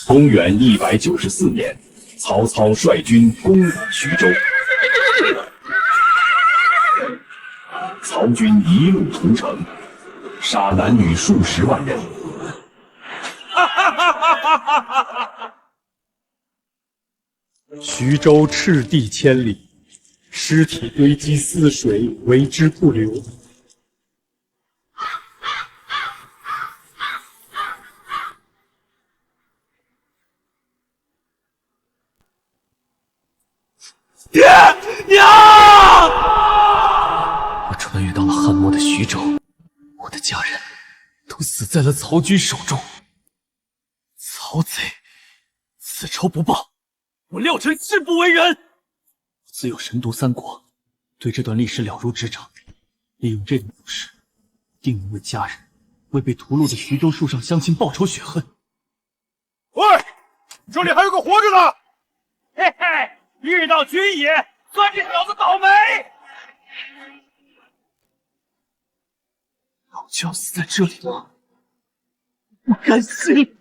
公元194年，曹操率军攻打徐州，曹军一路屠城，杀男女数十万人。徐州赤地千里，尸体堆积泗水，为之不流。爹娘！我穿越到了汉末的徐州，我的家人都死在了曹军手中。曹贼，此仇不报，我廖晨誓不为人。自幼神读三国，对这段历史了如指掌。利用这段故事，定能为家人，为被屠戮的徐州树上乡亲报仇雪恨。喂，这里还有个活着的！嘿嘿，遇到军爷，算这小子倒霉。老子要死在这里吗？不甘心！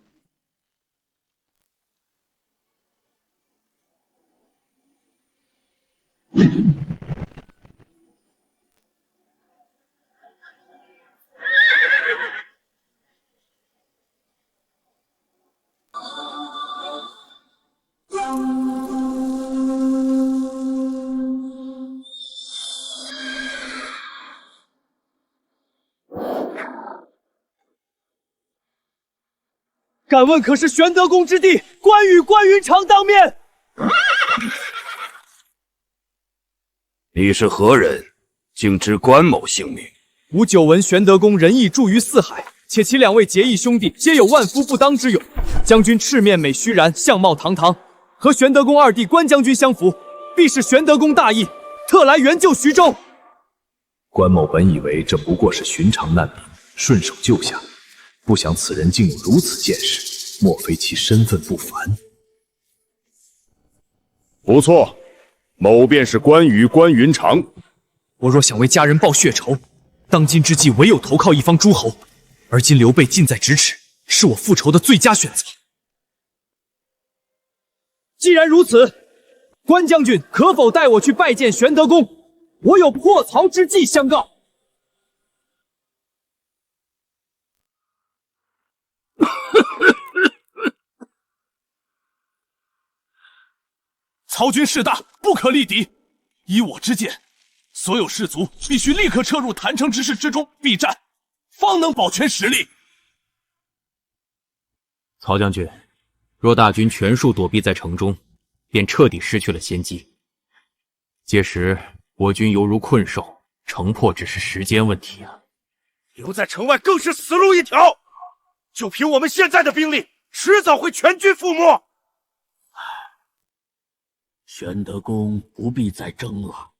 敢问可是玄德公之弟关羽关云长当面？你是何人？竟知关某姓名？吾久闻玄德公仁义著于四海，且其两位结义兄弟皆有万夫不当之勇。将军赤面美须髯，相貌堂堂，和玄德公二弟关将军相符，必是玄德公大义，特来援救徐州。关某本以为这不过是寻常难民，顺手救下，不想此人竟有如此见识，莫非其身份不凡？不错，某便是关羽关云长。我若想为家人报血仇，当今之计唯有投靠一方诸侯，而今刘备近在咫尺，是我复仇的最佳选择。既然如此，关将军可否带我去拜见玄德公？我有破曹之计相告。曹军势大，不可力敌。依我之见，所有士卒必须立刻撤入郯城之势之中避战，方能保全实力。曹将军，若大军全数躲避在城中，便彻底失去了先机。届时我军犹如困兽，城破只是时间问题啊！留在城外更是死路一条。就凭我们现在的兵力，迟早会全军覆没。玄德公不必再争了，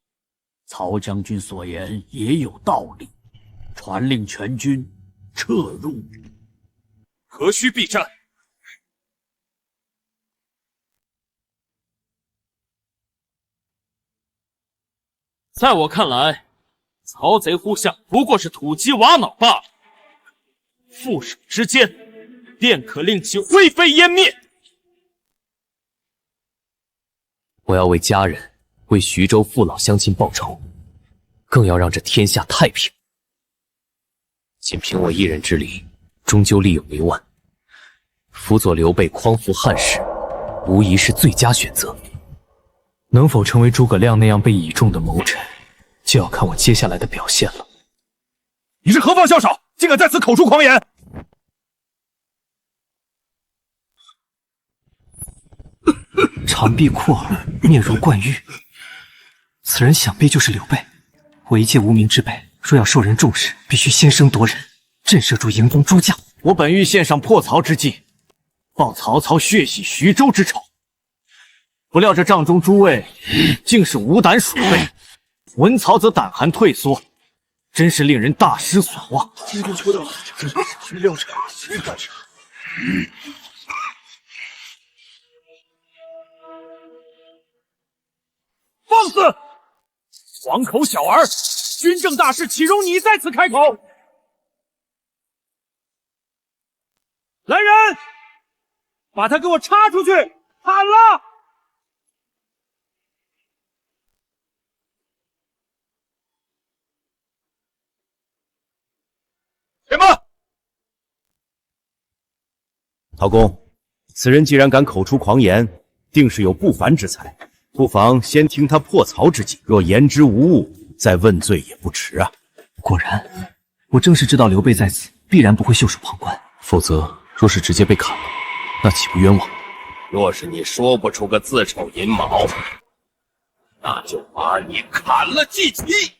曹将军所言也有道理，传令全军撤入。何须避战？在我看来，曹贼呼象不过是土鸡瓦脑罢了，覆手之间，便可令其灰飞烟灭。我要为家人、为徐州父老乡亲报仇，更要让这天下太平。仅凭我一人之力，终究力有为万。辅佐刘备匡扶汉室，无疑是最佳选择。能否成为诸葛亮那样被倚重的谋臣，就要看我接下来的表现了。你是何方校少，竟敢在此口出狂言！长臂阔耳，面如冠玉，此人想必就是刘备。我一介无名之辈，若要受人重视，必须先声夺人，震慑住营中诸将。我本欲献上破曹之计，报曹操血洗徐州之仇，不料这帐中诸位竟是无胆鼠辈，闻曹则胆寒退缩，真是令人大失所望。今天求到了，谁料着谁敢杀？放肆！黄口小儿，军政大事岂容你在此开口？来人，把他给我插出去，砍了！什么？陶公，此人既然敢口出狂言，定是有不凡之才，不妨先听他破曹之计，若言之无误，再问罪也不迟啊。果然，我正是知道刘备在此，必然不会袖手旁观。否则，若是直接被砍了，那岂不冤枉？若是你说不出个自丑寅卯，那就把你砍了祭旗。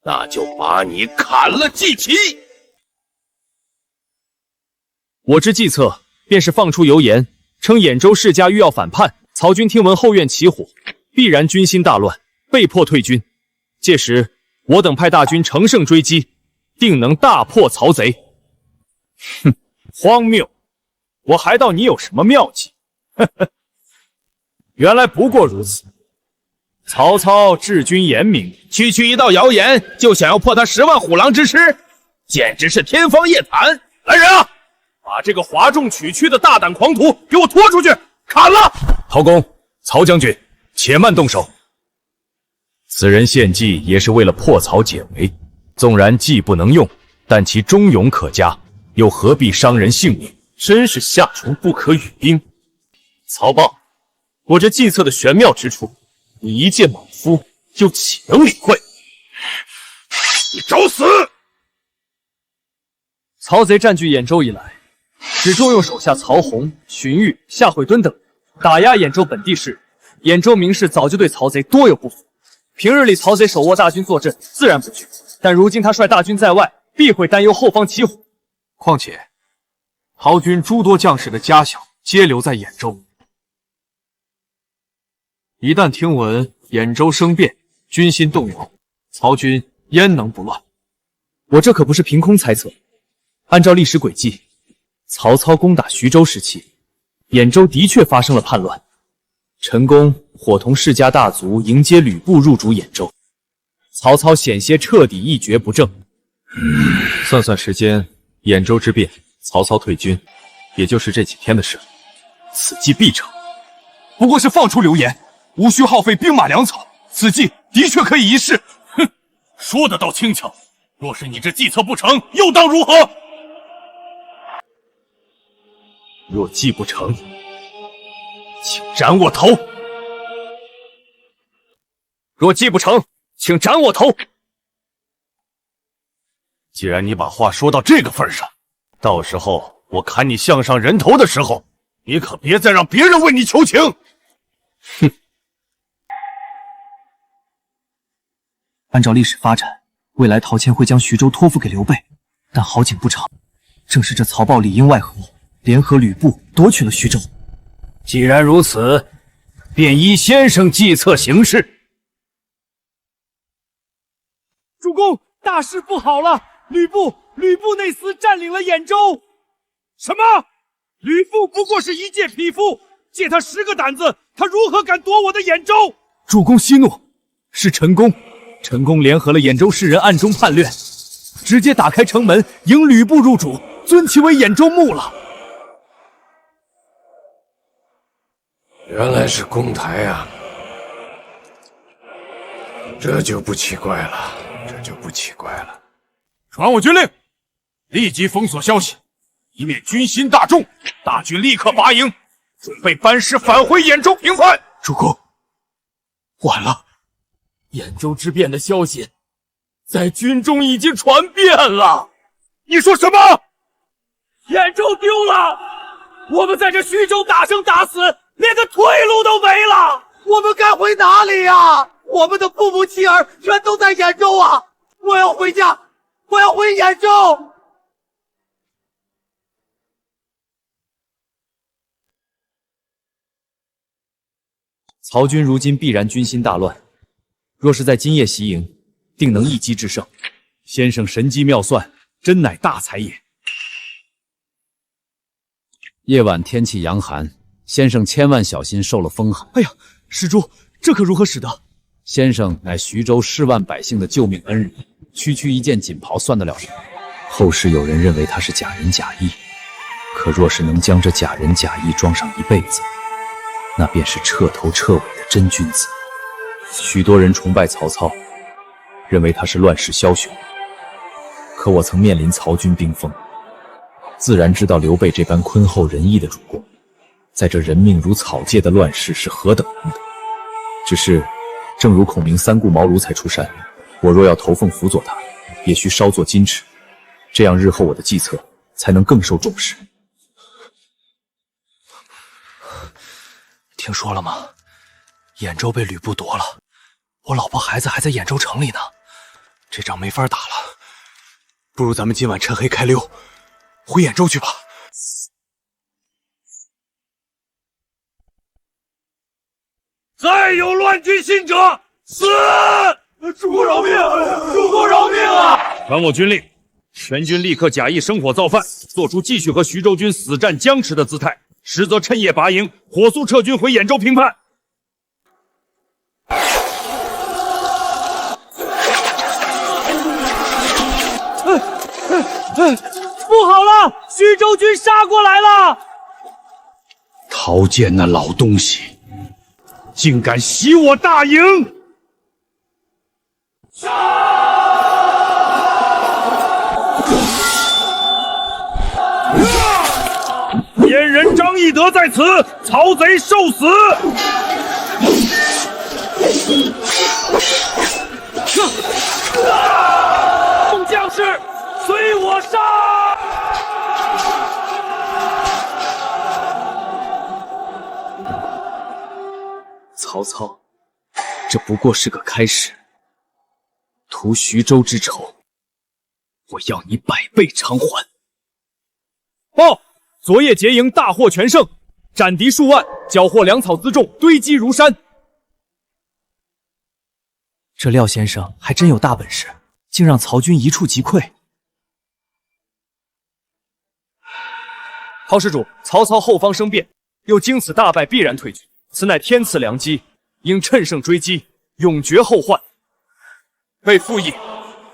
那就把你砍了祭旗。我之计策，便是放出谣言，称兖州世家欲要反叛，曹军听闻后院起火，必然军心大乱，被迫退军。届时，我等派大军乘胜追击，定能大破曹贼。哼，荒谬！我还道你有什么妙计？呵呵，原来不过如此。曹操治军严明，区区一道谣言就想要破他10万虎狼之师，简直是天方夜谭！来人啊，把这个哗众取屈的大胆狂徒给我拖出去，砍了！陶公、曹将军，且慢动手。此人献计也是为了破曹解围，纵然计不能用，但其忠勇可嘉，又何必伤人性命？真是夏虫不可语冰。曹豹，我这计策的玄妙之处，你一介莽夫又岂能理会？你找死！曹贼占据兖州以来，只重用手下曹洪、荀彧、夏惠敦等打压兖州本地士人，兖州名士早就对曹贼多有不服。平日里曹贼手握大军坐镇，自然不惧，但如今他率大军在外，必会担忧后方起火。况且，曹军诸多将士的家小皆留在兖州，一旦听闻兖州生变，军心动摇，曹军焉能不乱？我这可不是凭空猜测，按照历史轨迹，曹操攻打徐州时期，兖州的确发生了叛乱。陈宫伙同世家大族迎接吕布入主兖州，曹操险些彻底一蹶不振。算算时间，兖州之变，曹操退军，也就是这几天的事，此计必成。不过是放出流言，无需耗费兵马粮草，此计的确可以一试。哼，说得倒轻巧。若是你这计策不成，又当如何？若计不成，请斩我头！若计不成，请斩我头！既然你把话说到这个份上，到时候我砍你项上人头的时候，你可别再让别人为你求情。哼！按照历史发展，未来陶谦会将徐州托付给刘备，但好景不长，正是这曹豹里应外合，联合吕布夺取了徐州。既然如此，便依先生计策行事。主公，大事不好了！吕布内司占领了兖州。什么？吕布不过是一介匹夫，借他10个胆子，他如何敢夺我的兖州？主公息怒，是陈宫。陈宫联合了兖州士人，暗中叛乱，直接打开城门，迎吕布入主，尊其为兖州牧了。原来是公台啊，这就不奇怪了，这就不奇怪了。传我军令，立即封锁消息，以免军心大众。大军立刻拔营，准备班师返回兖州平叛。主公，晚了，兖州之变的消息在军中已经传遍了。你说什么？兖州丢了，我们在这徐州打生打死，连个退路都没了。我们该回哪里呀？我们的父母妻儿全都在兖州啊！我要回家，我要回兖州。曹军如今必然军心大乱，若是在今夜袭营，定能一击制胜。先生神机妙算，真乃大才也。夜晚天气阳寒，先生千万小心受了风寒。哎呀，施主，这可如何使得？先生乃徐州10万百姓的救命恩人，区区一件锦袍算得了什么？后世有人认为他是假仁假义，可若是能将这假仁假义装上一辈子，那便是彻头彻尾的真君子。许多人崇拜曹操，认为他是乱世枭雄，可我曾面临曹军兵锋，自然知道刘备这般坤厚仁义的主公，在这人命如草芥的乱世是何等难得。只是正如孔明3顾茅庐才出山，我若要投奉辅佐他，也需稍作矜持，这样日后我的计策才能更受重视。听说了吗？兖州被吕布夺了，我老婆孩子还在兖州城里呢，这仗没法打了。不如咱们今晚趁黑开溜，回兖州去吧。再有乱军心者，死！主公饶命！主公饶命啊！传我军令，全军立刻假意生火造饭，做出继续和徐州军死战僵持的姿态，实则趁夜拔营，火速撤军回兖州平叛。不好了，徐州军杀过来了！陶建那老东西，竟敢袭我大营！燕人张翼德在此，曹贼受死！众将士，随我杀！曹操，这不过是个开始。图徐州之仇，我要你100倍偿还。报！昨夜劫营大获全胜，斩敌数万，缴获粮草辎重堆积如山。这廖先生还真有大本事，竟让曹军一触即溃。陶施主，曹操后方生变，又经此大败，必然退军，此乃天赐良机，应趁胜追击，永绝后患。被附议，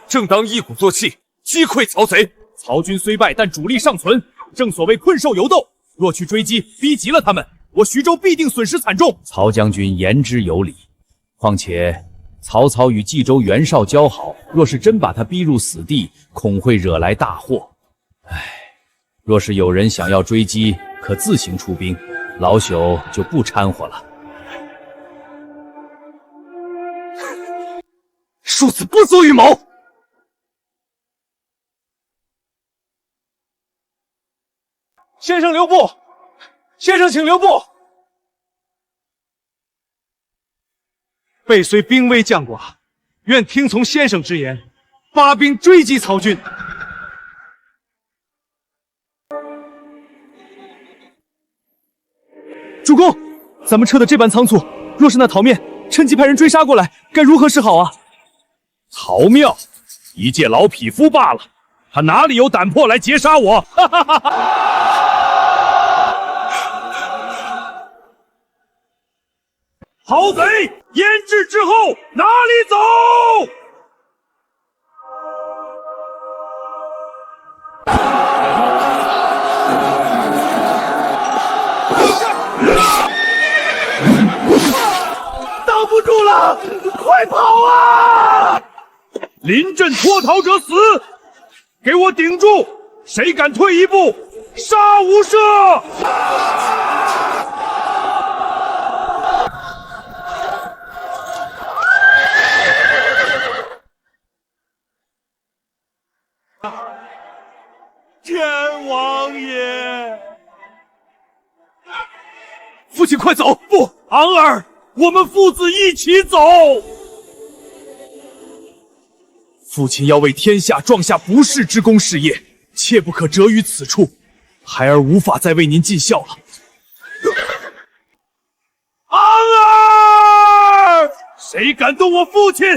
正当一鼓作气，击溃曹贼。曹军虽败，但主力尚存，正所谓困兽犹斗。若去追击，逼急了他们，我徐州必定损失惨重。曹将军言之有理，况且曹操与冀州袁绍交好，若是真把他逼入死地，恐会惹来大祸。若是有人想要追击，可自行出兵，老朽就不掺和了。庶子不足与谋。先生留步，先生请留步。备虽兵微将寡，愿听从先生之言，发兵追击曹军。主公，咱们撤得这般仓促，若是那陶面趁机派人追杀过来，该如何是好啊？曹妙，一介老匹夫罢了，他哪里有胆魄来劫杀我？哈哈哈哈！曹贼腌制之后哪里走？挡不住了，快跑啊！临阵脱逃者死！给我顶住！谁敢退一步，杀无赦！天王爷，父亲快走！不，昂儿，我们父子一起走。父亲要为天下壮下不世之功事业，切不可折于此处。孩儿无法再为您尽孝了。昂儿，谁敢动我父亲，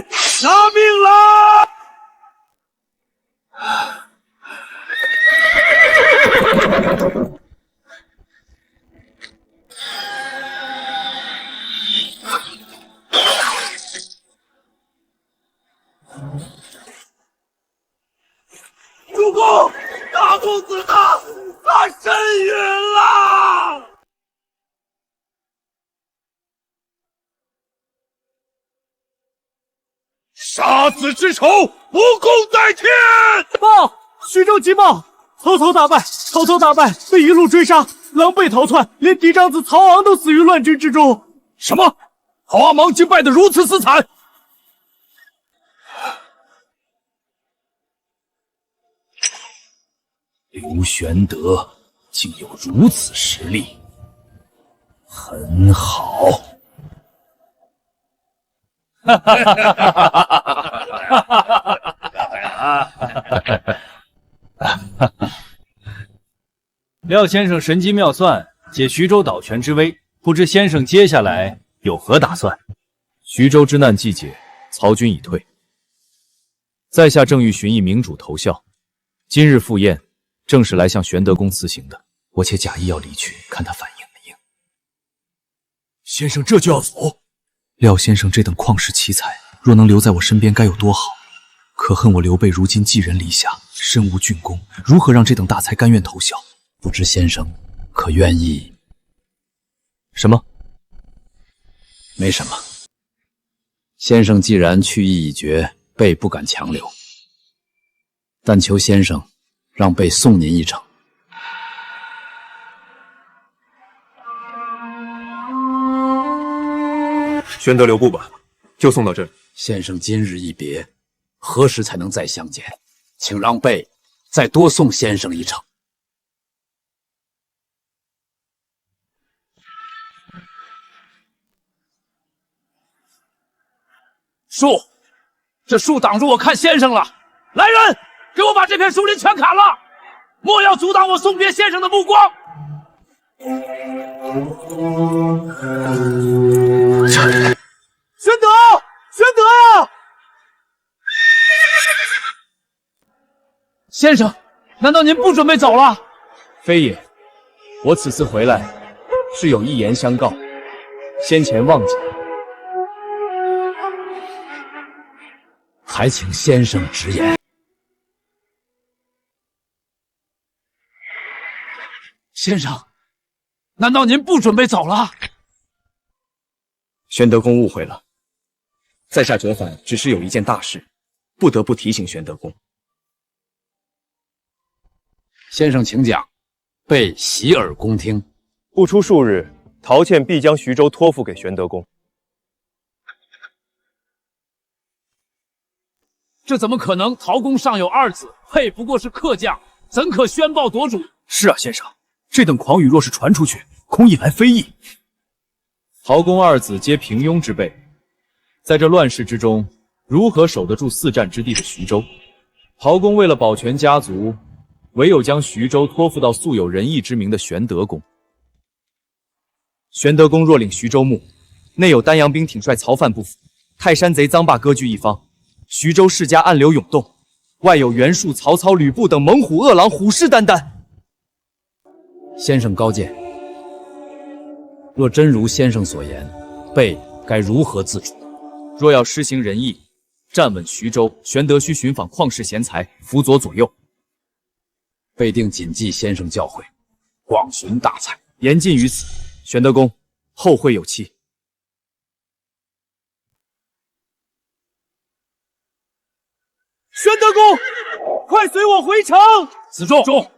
拿命来！公子他身陨了。杀子之仇，不共戴天！报！徐州急报，曹操大败！曹操大败，被一路追杀，狼狈逃窜，连嫡长子曹昂都死于乱军之中。什么？曹阿芒竟败得如此死惨！刘玄德竟有如此实力，很好。哈哈哈哈哈哈！廖先生神机妙算，解徐州倒权之危，不知先生接下来有何打算？徐州之难既解，曹军已退，在下正欲寻一明主投效。今日赴宴，正是来向玄德公辞行的。我且假意要离去，看他反应没应。先生这就要走？廖先生这等旷世奇才，若能留在我身边，该有多好！可恨我刘备如今寄人篱下，身无郡功，如何让这等大才甘愿投效？不知先生可愿意？什么？没什么。先生既然去意已决，备不敢强留，但求先生让备送您一程。玄德留步吧，就送到这里。先生今日一别，何时才能再相见？请让备再多送先生一程。树，这树挡住我看先生了！来人，给我把这片树林全砍了！莫要阻挡我送别先生的目光！玄德，玄德呀！先生，难道您不准备走了？非也，我此次回来是有一言相告，先前忘记，还请先生直言。先生，难道您不准备走了？玄德公误会了，在下折返只是有一件大事，不得不提醒玄德公。先生请讲，备洗耳恭听。不出数日，陶倩必将徐州托付给玄德公。这怎么可能？陶公尚有二子，沛不过是客将，怎可宣报夺主？是啊，先生，这等狂语若是传出去，恐引来非议。陶公二子皆平庸之辈，在这乱世之中，如何守得住四战之地的徐州？陶公为了保全家族，唯有将徐州托付到素有仁义之名的玄德公。玄德公若领徐州牧，内有丹阳兵挺率曹范不服，泰山贼臧霸割据一方，徐州世家暗流涌动，外有袁术、曹操、吕布等猛虎恶狼虎视眈眈。先生高见。若真如先生所言，备该如何自处？若要施行仁义，站稳徐州，玄德须寻访旷世贤才，辅佐左右。备定谨记先生教诲，广寻大才，言尽于此。玄德公，后会有期。玄德公，快随我回城！子仲，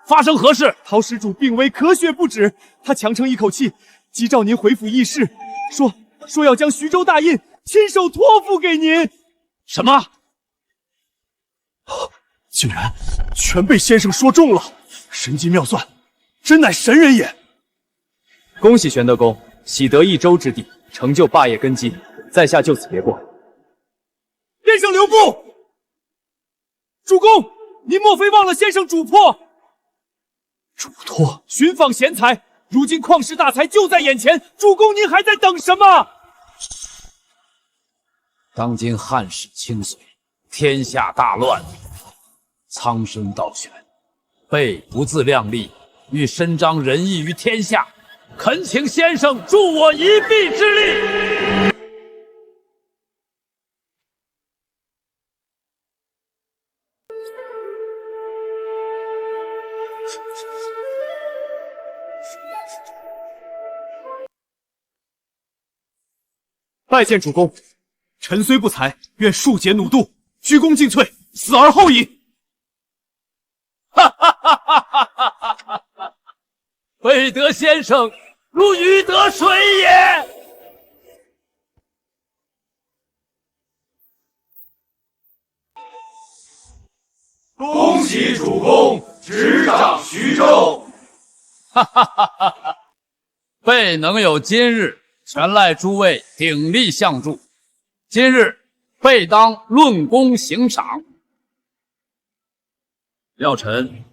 发生何事？陶施主病危，咳血不止，他强撑一口气，急召您回府议事，说要将徐州大印亲手托付给您。什么？竟然全被先生说中了，神机妙算，真乃神人也！恭喜玄德公，喜得一州之地，成就霸业根基，在下就此别过。先生留步！主公，您莫非忘了先生嘱托？嘱托？寻访贤才，如今旷世大才就在眼前，主公您还在等什么？当今汉室倾颓，天下大乱，苍生倒悬，备不自量力，欲伸张仁义于天下，恳请先生助我一臂之力。拜见主公。臣虽不才，愿恕解弩度，鞠躬尽瘁，死而后已。哈哈哈哈哈哈！贝德先生如鱼得水也。恭喜主公执掌徐州！哈哈哈哈哈！贝能有今日，全赖诸位鼎力相助。今日贝当论功行赏。廖臣，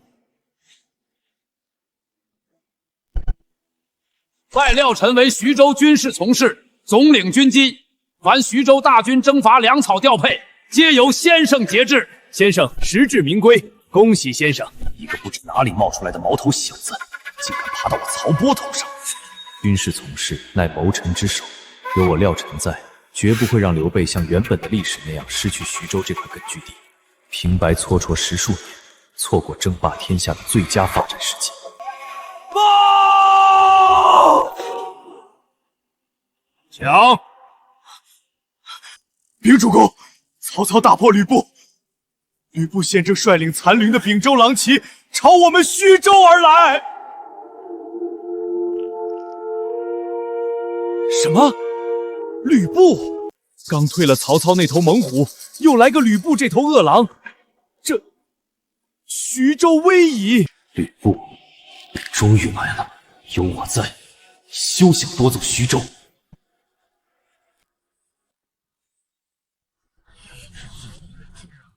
拜廖臣为徐州军事从事，总领军机。凡徐州大军征伐粮草调配，皆由先生节制。先生实至名归，恭喜先生！一个不知哪里冒出来的毛头小子，竟敢爬到我曹波头上！军事从事乃谋臣之首，有我廖臣在，绝不会让刘备像原本的历史那样失去徐州这块根据地。平白蹉跎10数年，错过争霸天下的最佳发展时机。报！抢！禀主公，曹操大破吕布，吕布现正率领残余的秉州狼骑朝我们徐州而来。什么？吕布刚退了曹操那头猛虎，又来个吕布这头恶狼，这徐州危矣！吕布，你终于来了，有我在，休想夺走徐州！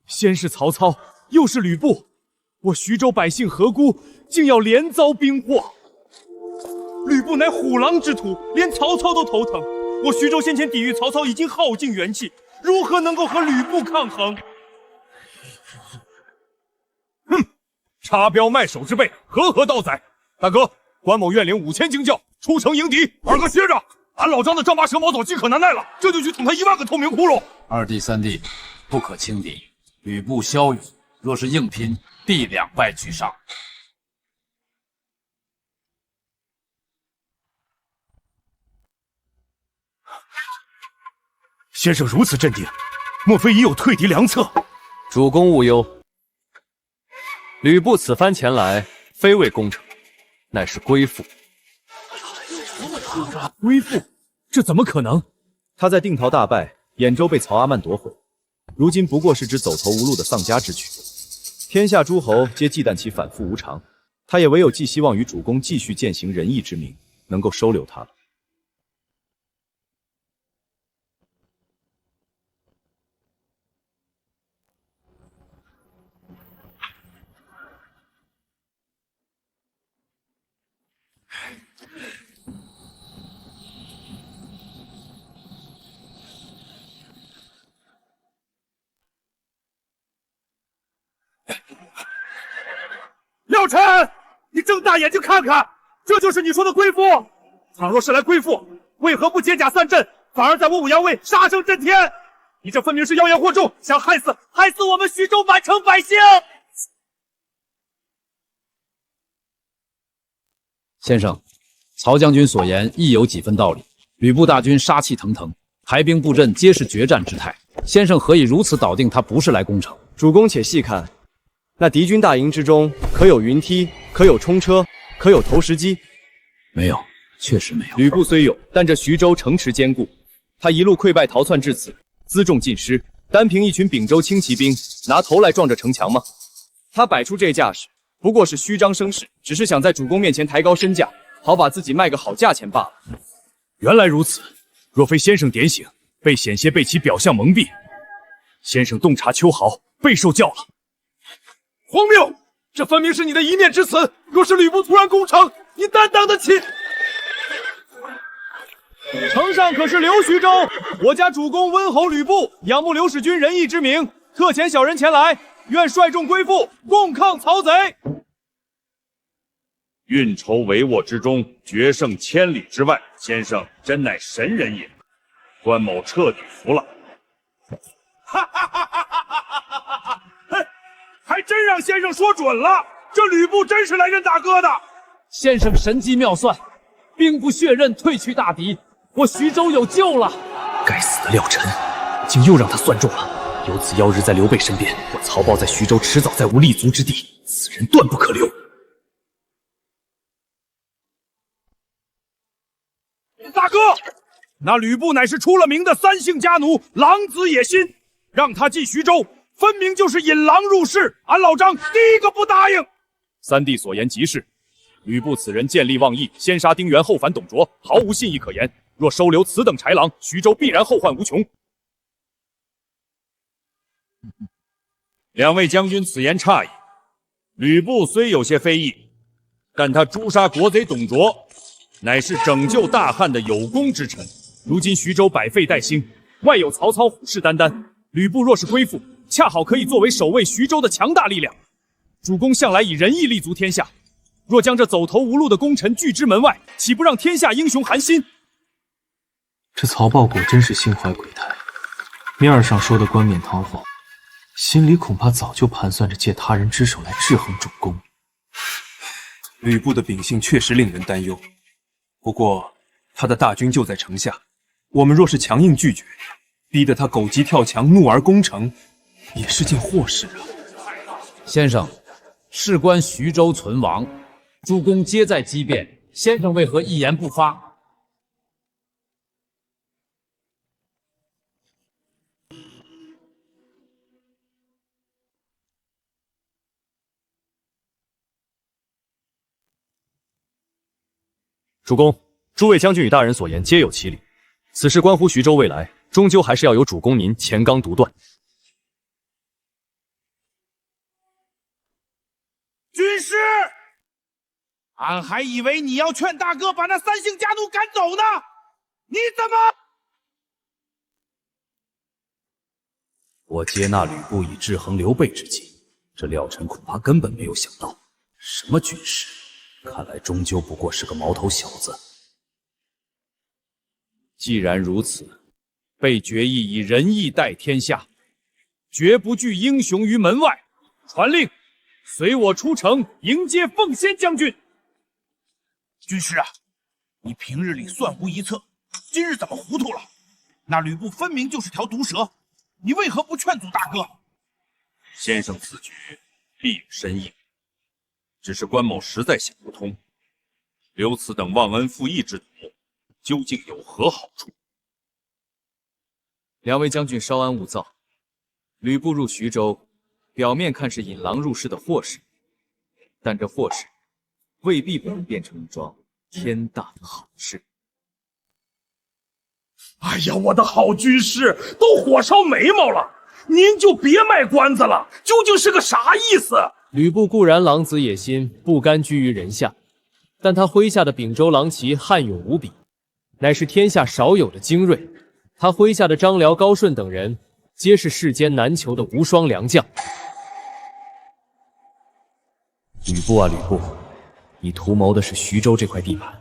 先是曹操，又是吕布，我徐州百姓何辜，竟要连遭兵祸？吕布乃虎狼之徒，连曹操都头疼。我徐州先前抵御曹操已经耗尽元气，如何能够和吕布抗衡？哼，插标卖首之辈，何道宰？大哥，关某愿领5000精教出城迎敌。二哥歇着，俺老张的丈八蛇矛走饥渴难耐了，这就去捅他1万个透明窟窿。二弟三弟，不可轻敌。吕布骁勇，若是硬拼，必两败俱伤。先生如此镇定，莫非已有退敌良策？主公勿忧，吕布此番前来，非为攻城，乃是归附。归附？这怎么可能？他在定陶大败，兖州被曹阿曼夺回，如今不过是只走投无路的丧家之举。天下诸侯皆忌惮其反复无常，他也唯有寄希望于主公继续践行仁义之名，能够收留他了。廖晨，你睁大眼睛看看，这就是你说的归附。倘若是来归附，为何不解甲散阵，反而在我武阳卫杀声震天？你这分明是妖言惑众，想害死我们徐州满城百姓！先生，曹将军所言亦有几分道理。吕布大军杀气腾腾，排兵布阵皆是决战之态，先生何以如此笃定他不是来攻城？主公且细看，那敌军大营之中，可有云梯，可有冲车，可有投石机？没有，确实没有。吕布虽有，但这徐州城池坚固，他一路溃败逃窜至此，辎重尽失，单凭一群秉州轻骑兵，拿头来撞这城墙吗？他摆出这架势，不过是虚张声势，只是想在主公面前抬高身价，好把自己卖个好价钱罢了。原来如此，若非先生点醒，被险些被其表象蒙蔽。先生洞察秋毫，备受教了。荒谬！这分明是你的一面之词。若是吕布突然攻城，你担当得起？城上可是刘徐州，我家主公温侯吕布仰慕刘使君仁义之名，特遣小人前来，愿率众归附，共抗曹贼。运筹帷幄之中，决胜千里之外，先生真乃神人也。关某彻底服了。哈哈哈哈哈哈！还真让先生说准了，这吕布真是来认大哥的。先生神机妙算，兵不血刃，退去大敌，我徐州有救了。该死的廖晨，竟又让他算中了。有此妖日在刘备身边，我曹豹在徐州迟早再无立足之地，此人断不可留。大哥，那吕布乃是出了名的三姓家奴，狼子野心，让他进徐州，分明就是引狼入室。俺老张第一个不答应。三弟所言极是，吕布此人见利忘义，先杀丁原后反董卓，毫无信义可言。若收留此等豺狼，徐州必然后患无穷。两位将军此言差矣。吕布虽有些非议，但他诛杀国贼董卓，乃是拯救大汉的有功之臣。如今徐州百废待兴，外有曹操虎视眈眈，吕布若是归附，恰好可以作为守卫徐州的强大力量。主公向来以仁义立足天下，若将这走投无路的功臣拒之门外，岂不让天下英雄寒心？这曹豹果真是心怀鬼胎，面儿上说的冠冕堂皇，心里恐怕早就盘算着借他人之手来制衡主公。吕布的秉性确实令人担忧，不过他的大军就在城下，我们若是强硬拒绝，逼得他狗急跳墙，怒而攻城，也是件祸事啊。先生，事关徐州存亡，诸公皆在机变，先生为何一言不发？主公，诸位将军与大人所言皆有其理，此事关乎徐州未来，终究还是要由主公您前刚独断。军师，俺还以为你要劝大哥把那三姓家奴赶走呢，你怎么？我接纳吕布以制衡刘备之计，这廖晨恐怕根本没有想到，什么军师，看来终究不过是个毛头小子。既然如此，备决意以仁义待天下，绝不拒英雄于门外。传令，随我出城迎接奉先将军。军师啊，你平日里算无一策，今日怎么糊涂了？那吕布分明就是条毒蛇，你为何不劝阻大哥？先生此举必有深意，只是关某实在想不通，刘此等忘恩负义之徒，究竟有何好处？两位将军稍安勿躁，吕布入徐州，表面看是引狼入室的祸事，但这祸事未必不能变成一桩天大的好事。哎呀，我的好军师，都火烧眉毛了，您就别卖关子了，究竟是个啥意思？吕布固然狼子野心，不甘居于人下，但他麾下的秉州狼骑悍勇无比，乃是天下少有的精锐。他麾下的张辽、高顺等人，皆是世间难求的无双良将。吕布啊，吕布，你图谋的是徐州这块地盘，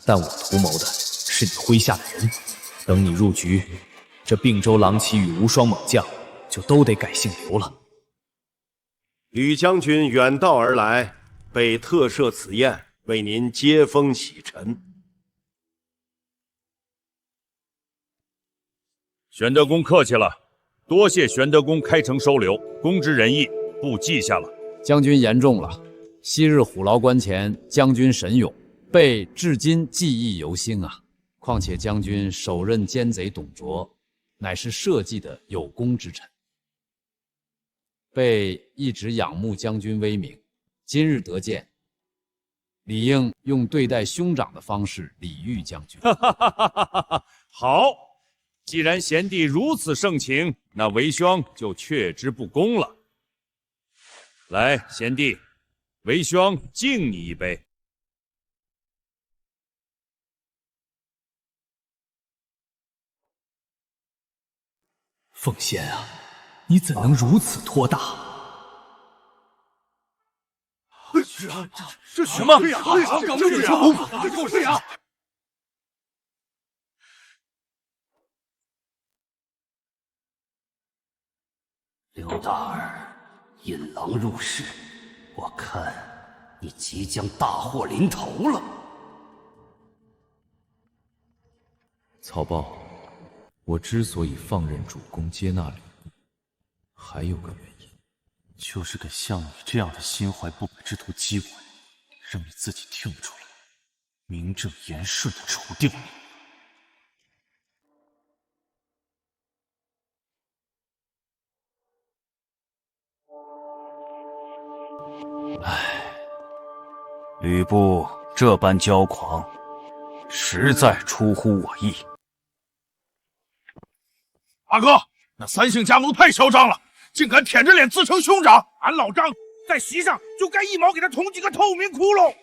但我图谋的是你麾下的人。等你入局，这并州狼骑与无双猛将就都得改姓刘了。吕将军远道而来，备特设此宴，为您接风洗尘。玄德公客气了，多谢玄德公开城收留，公之仁义，部记下了。将军言重了，昔日虎牢关前，将军神勇，备至今记忆犹新啊。况且将军手刃奸贼董卓，乃是社稷的有功之臣。备一直仰慕将军威名，今日得见，理应用对待兄长的方式礼遇将军。好，既然贤弟如此盛情，那为兄就却之不恭了。来，贤弟，为兄敬你一杯。奉先啊，你怎能如此托大？这什么？这是什么？这就是呀！刘大儿引狼入室，我看你即将大祸临头了。曹豹，我之所以放任主公接纳吕布，还有个原因，就是给像你这样的心怀不轨之徒机会，让你自己跳出来，名正言顺的除掉你。吕布这般骄狂，实在出乎我意。大哥，那三姓家奴太嚣张了，竟敢舔着脸自称兄长！俺老张在席上就该一毛给他捅几个透明窟窿！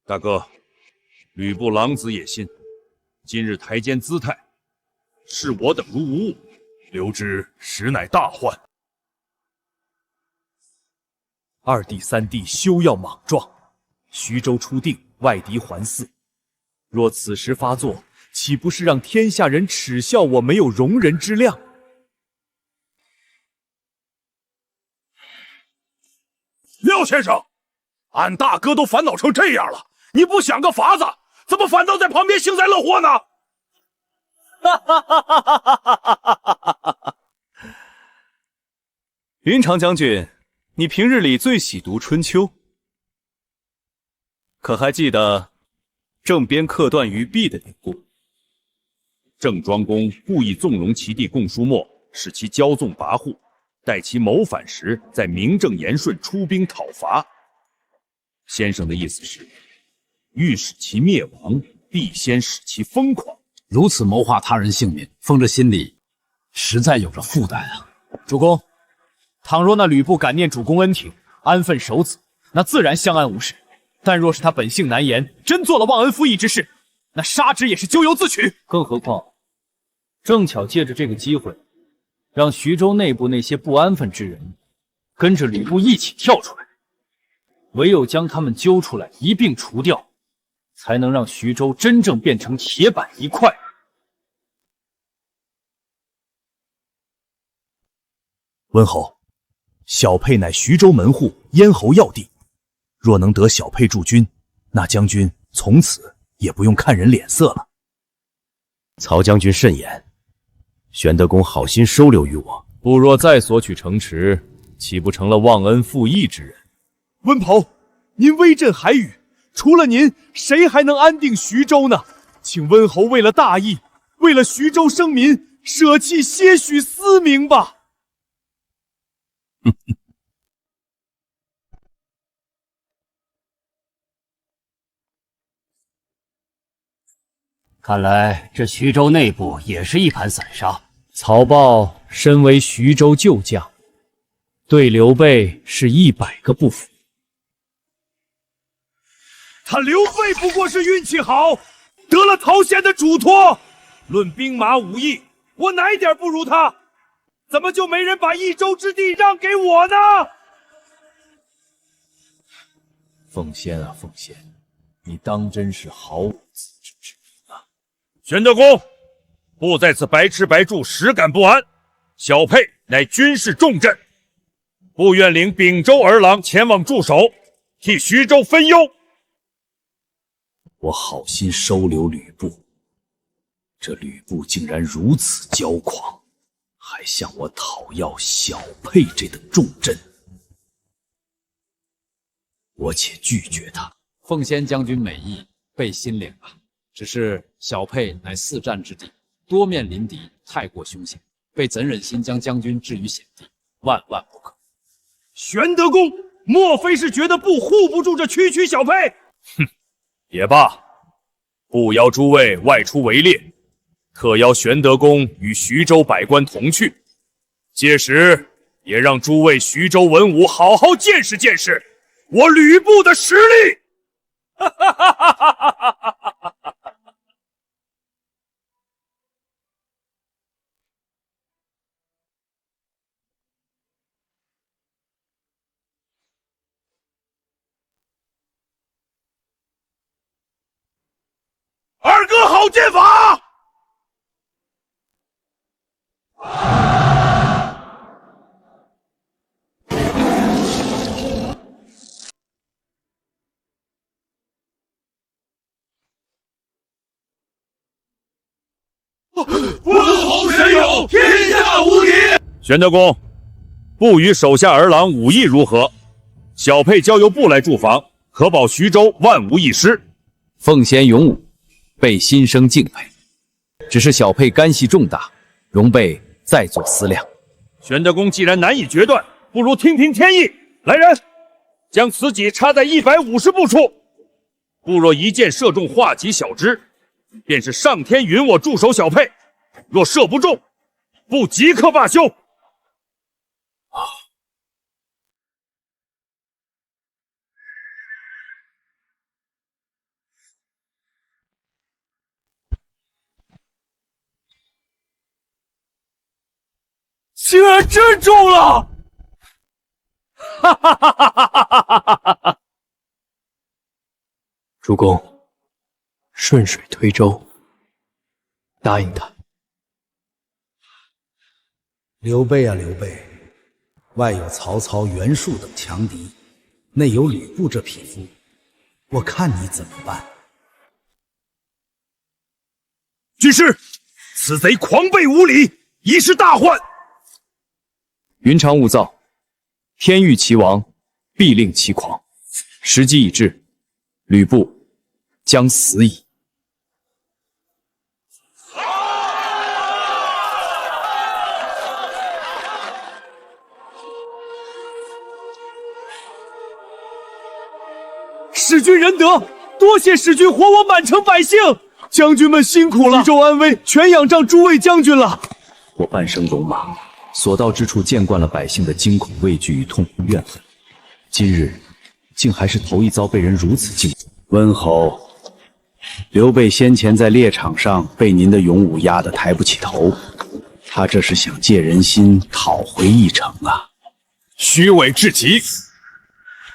大哥，吕布狼子野心，今日台间姿态，视我等如无物，留之实乃大患。二弟三弟休要莽撞，徐州初定，外敌环伺。若此时发作，岂不是让天下人耻笑我没有容人之量？廖先生，俺大哥都烦恼成这样了，你不想个法子，怎么反倒在旁边幸灾乐祸呢？云长将军，你平日里最喜读《春秋》，可还记得正边刻断于壁的典故？郑庄公故意纵容其弟共叔墨，使其骄纵跋扈，待其谋反时，再名正言顺出兵讨伐。先生的意思是，欲使其灭亡，必先使其疯狂。如此谋划他人性命，封着心里实在有着负担啊。主公，倘若那吕布感念主公恩情，安分守子，那自然相安无事。但若是他本性难言，真做了忘恩负义之事，那杀之也是咎由自取。更何况，正巧借着这个机会，让徐州内部那些不安分之人跟着吕布一起跳出来。唯有将他们揪出来，一并除掉，才能让徐州真正变成铁板一块。温侯，小沛乃徐州门户，咽喉要地。若能得小沛驻军，那将军从此也不用看人脸色了。曹将军慎言，玄德公好心收留于我，不若再索取城池，岂不成了忘恩负义之人？温侯，您威震海宇，除了您，谁还能安定徐州呢？请温侯为了大义，为了徐州生民，舍弃些许私名吧。看来这徐州内部也是一盘散沙。曹豹身为徐州旧将，对刘备是100个不服。他刘备不过是运气好，得了曹贤的嘱托。论兵马武艺，我哪一点不如他？怎么就没人把一州之地让给我呢？奉先啊，奉先，你当真是毫无自知之明啊！玄德公，不在此白吃白住，实感不安。小沛乃军事重镇，不愿领秉州儿郎前往驻守，替徐州分忧。我好心收留吕布，这吕布竟然如此骄狂，还向我讨要小沛这等重镇，我且拒绝他。奉先将军美意，备心领啊。只是小沛乃4战之地，多面临敌，太过凶险，备怎忍心将将军置于险地，万万不可。玄德公，莫非是觉得不护不住这区区小沛？哼，也罢，不邀诸位外出围猎，特邀玄德公与徐州百官同去，届时也让诸位徐州文武好好见识见识我吕布的实力。哈哈哈哈哈哈！二哥好剑法！温侯神勇，天下无敌。玄德公，不与手下儿郎武艺如何？小沛交由部来驻防，可保徐州万无一失。奉贤勇武，备心生敬佩。只是小沛干系重大，容备再做思量。玄德公既然难以决断，不如听凭天意。来人，将此戟插在150步处。不若一箭射中化戟小枝，便是上天允我驻守小沛；若射不中，不即刻罢休。竟然真中了！哈哈哈哈哈哈！主公，顺水推舟，答应他。刘备啊，刘备，外有曹操、袁术等强敌，内有吕布这匹夫，我看你怎么办？军师，此贼狂悖无礼，一是大患。云长勿躁，天欲其亡，必令其狂。时机已至，吕布将死矣。使君仁德，多谢使君活我满城百姓，将军们辛苦了，徐州安危全仰仗诸位将军了。我半生戎马，所到之处见惯了百姓的惊恐畏惧与痛苦怨恨，今日竟还是头一遭被人如此敬重。温侯，刘备先前在猎场上被您的勇武压得抬不起头，他这是想借人心讨回一城啊！虚伪至极，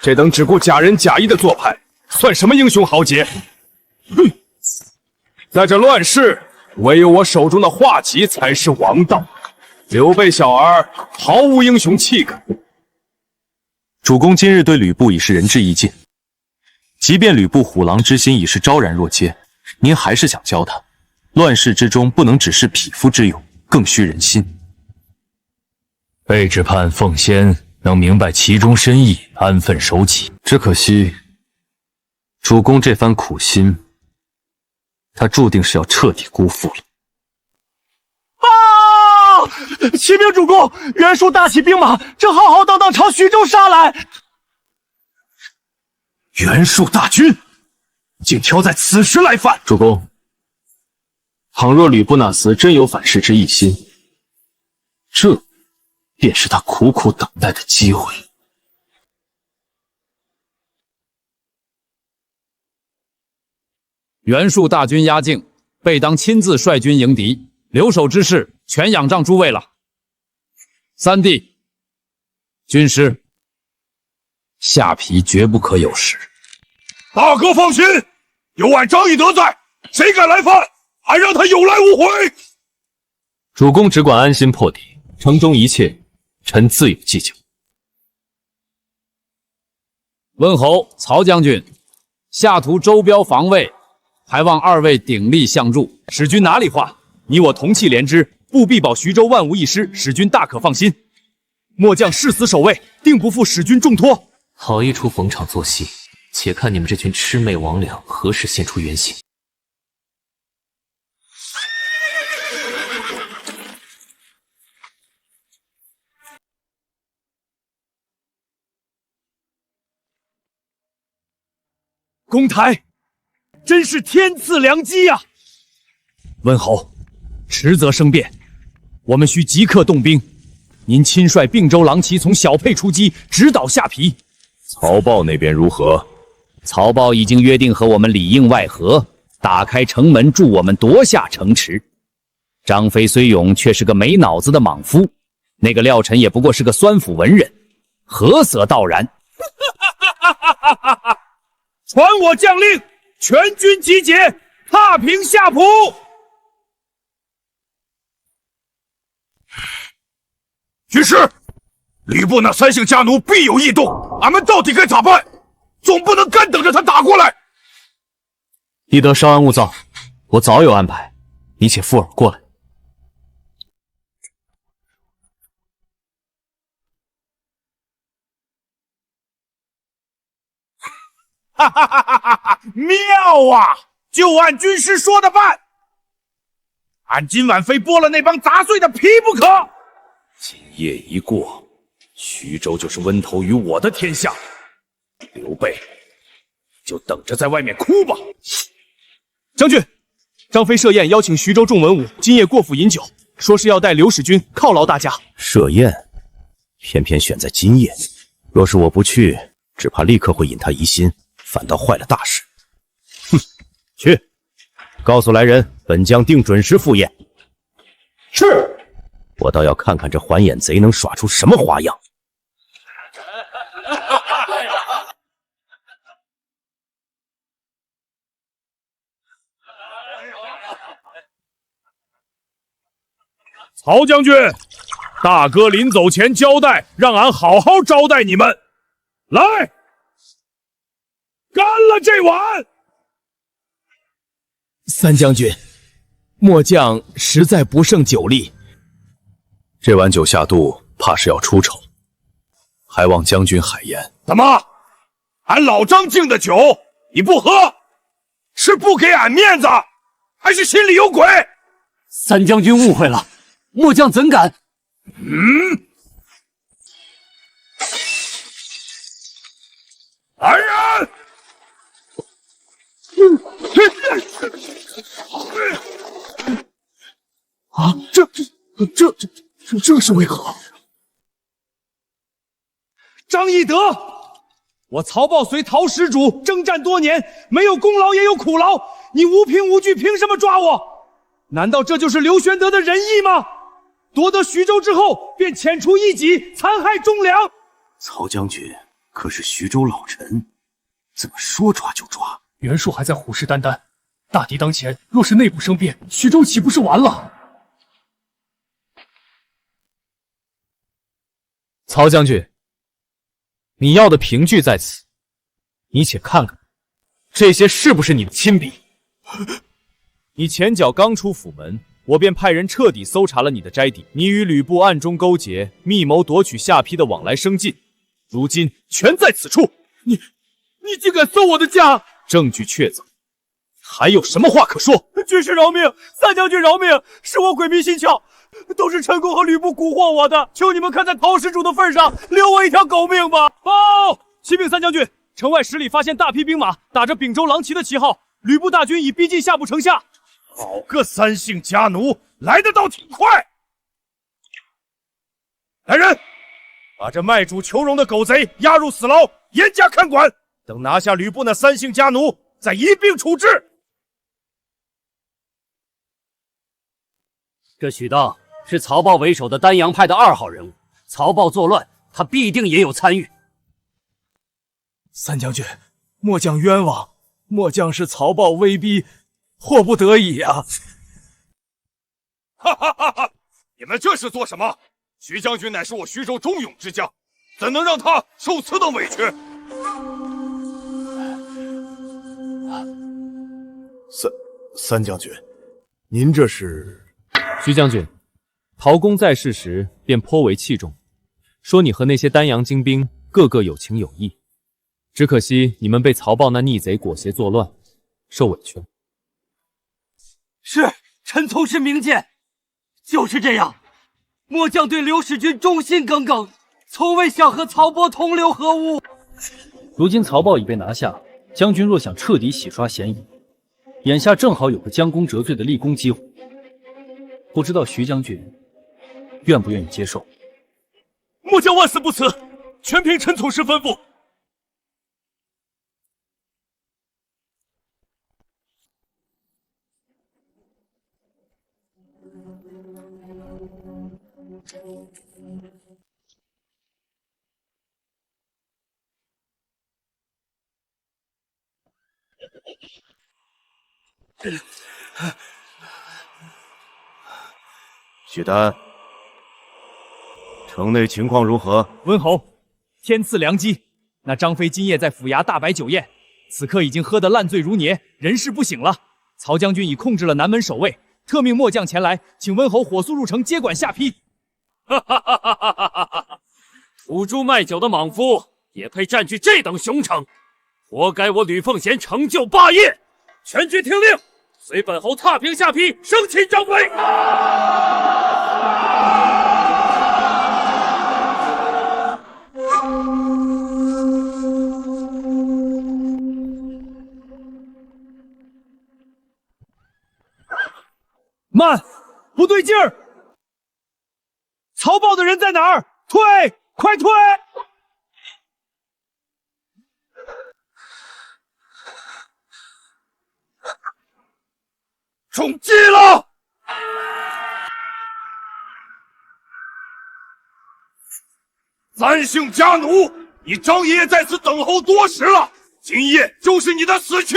这等只顾假仁假义的做派，算什么英雄豪杰？哼！在这乱世，唯有我手中的画戟才是王道。刘备小儿毫无英雄气概。主公今日对吕布已是仁至义尽，即便吕布虎狼之心已是昭然若揭，您还是想教他，乱世之中不能只是匹夫之勇，更需人心。备只盼奉先能明白其中深意，安分守己。只可惜，主公这番苦心，他注定是要彻底辜负了。启禀主公，袁术大起兵马，正浩浩荡荡朝徐州杀来。袁术大军竟挑在此时来犯！主公，倘若吕布那厮真有反噬之一心，这便是他苦苦等待的机会。袁术大军压境，备当亲自率军迎敌，留守之事全仰仗诸位了。三弟，军师，下邳绝不可有失。大哥放心，有俺张翼德在，谁敢来犯，俺让他有来无回。主公只管安心破敌，城中一切臣自有计较。温侯、曹将军，下图周标防卫，还望二位鼎力相助。使君哪里话，你我同气连枝，务必保徐州万无一失，使君大可放心。末将誓死守卫，定不负使君重托。好一出逢场作戏，且看你们这群魑魅魍魉何时现出原形。公台，真是天赐良机呀！温侯，迟则生变，我们需即刻动兵。您亲率并州狼骑从小沛出击，直捣下邳。曹豹那边如何？曹豹已经约定和我们里应外合，打开城门助我们夺下城池。张飞虽勇，却是个没脑子的莽夫。那个廖晨也不过是个酸腐文人，何所道然？传我将令，全军集结，踏平下邳。军师，吕布那三姓家奴必有异动，俺们到底该咋办？总不能干等着他打过来。翼德稍安勿躁，我早有安排，你且附耳过来。哈哈哈哈哈！妙啊！就按军师说的办，俺今晚非剥了那帮杂碎的皮不可。今夜一过，徐州就是温头与我的天下。刘备，就等着在外面哭吧。将军，张飞设宴邀请徐州众文武今夜过府饮酒，说是要带刘使君犒劳大家。设宴，偏偏选在今夜，若是我不去，只怕立刻会引他疑心，反倒坏了大事。哼，去，告诉来人，本将定准时赴宴。是。我倒要看看这环眼贼能耍出什么花样。曹将军，大哥临走前交代，让俺好好招待你们。来，干了这碗！三将军，末将实在不胜酒力，这碗酒下肚，怕是要出丑，还望将军海盐。怎么，俺老张敬的酒你不喝，是不给俺面子，还是心里有鬼？三将军误会了，末将怎敢？来人！啊，这是为何？张翼德，我曹豹随陶始祖征战多年，没有功劳也有苦劳，你无凭无据，凭什么抓我？难道这就是刘玄德的仁义吗？夺得徐州之后，便遣除异己，残害忠良。曹将军可是徐州老臣，怎么说抓就抓？袁术还在虎视眈眈，大敌当前，若是内部生变，徐州岂不是完了？曹将军，你要的凭据在此，你且看看，这些是不是你的亲笔？你前脚刚出府门，我便派人彻底搜查了你的斋邸，你与吕布暗中勾结，密谋夺取下邳的往来生计，如今全在此处。你竟敢搜我的家！证据确凿，还有什么话可说？军师饶命，三将军饶命，是我鬼迷心窍，都是陈宫和吕布蛊惑我的，求你们看在陶始祖的份上，留我一条狗命吧！报，启禀三将军，城外10里发现大批兵马，打着秉州狼旗的旗号，吕布大军已逼近下部城下。好个三姓家奴，来得倒挺快！来人，把这卖主求荣的狗贼押入死牢，严加看管。等拿下吕布那三姓家奴，再一并处置。这许当是曹豹为首的丹阳派的2号人物，曹豹作乱，他必定也有参与。三将军，末将冤枉，末将是曹豹威逼，迫不得已啊！哈哈哈哈！你们这是做什么？徐将军乃是我徐州忠勇之将，怎能让他受此等委屈？三将军，您这是？徐将军，陶公在世时便颇为器重，说你和那些丹阳精兵个个有情有义，只可惜你们被曹豹那逆贼裹挟作乱，受委屈了。是，臣从事明鉴，就是这样。末将对刘使君忠心耿耿，从未想和曹豹同流合污。如今曹豹已被拿下，将军若想彻底洗刷嫌疑，眼下正好有个将功折罪的立功机会，不知道徐将军愿不愿意接受？末将万死不辞，全凭臣从事吩咐。许丹，城内情况如何？温侯，天赐良机，那张飞今夜在府衙大摆酒宴，此刻已经喝得烂醉如泥，人事不省了。曹将军已控制了南门守卫，特命末将前来，请温侯火速入城接管下邳。哈哈哈哈哈哈！土猪卖酒的莽夫也配占据这等雄城？活该我吕奉贤成就霸业！全军听令，随本侯踏平下邳，生擒张飞！慢，不对劲儿！曹豹的人在哪儿？退，快退！中计了！三姓家奴，你张爷爷在此等候多时了，今夜就是你的死期！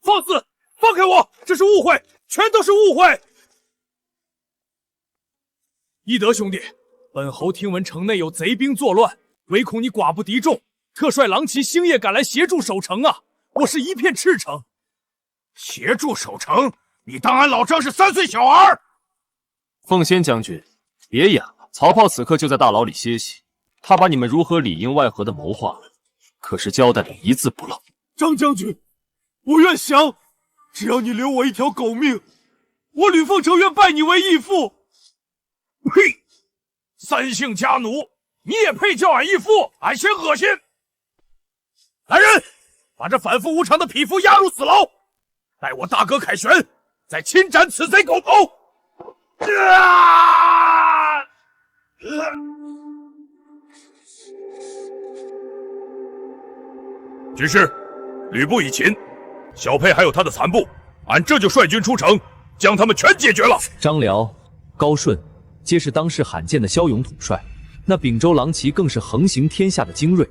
放肆！放开我！这是误会，全都是误会！伊德兄弟，本侯听闻城内有贼兵作乱，唯恐你寡不敌众，特率狼骑星夜赶来协助守城啊！我是一片赤诚。协助守城？你当俺老张是3岁小儿？奉先将军，别演了。曹豹此刻就在大牢里歇息，他把你们如何里应外合的谋划，可是交代的一字不漏。张将军，我愿降，只要你留我一条狗命，我吕奉成愿拜你为义父。呸！三姓家奴，你也配叫俺义父？俺嫌恶心！来人，把这反复无常的匹夫押入死牢，待我大哥凯旋，再亲斩此贼狗头！军师，吕布已擒，小沛还有他的残部，俺这就率军出城，将他们全解决了。张辽、高顺皆是当世罕见的骁勇统帅，那秉州狼骑更是横行天下的精锐。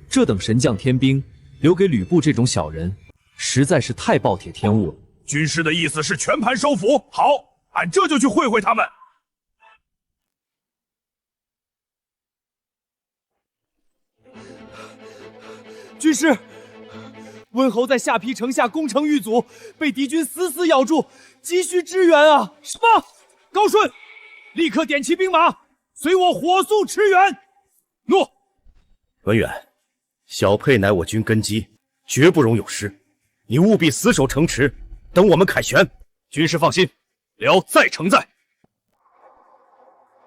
这等神将天兵，留给吕布这种小人，实在是太暴殄天物了。军师的意思是全盘收服，好，俺这就去会会他们。军师，温侯在下邳城下攻城遇阻，被敌军死死咬住，急需支援啊！什么？高顺，立刻点齐兵马，随我火速驰援。诺。文远，小沛乃我军根基，绝不容有失，你务必死守城池，等我们凯旋。军师放心，辽在城在。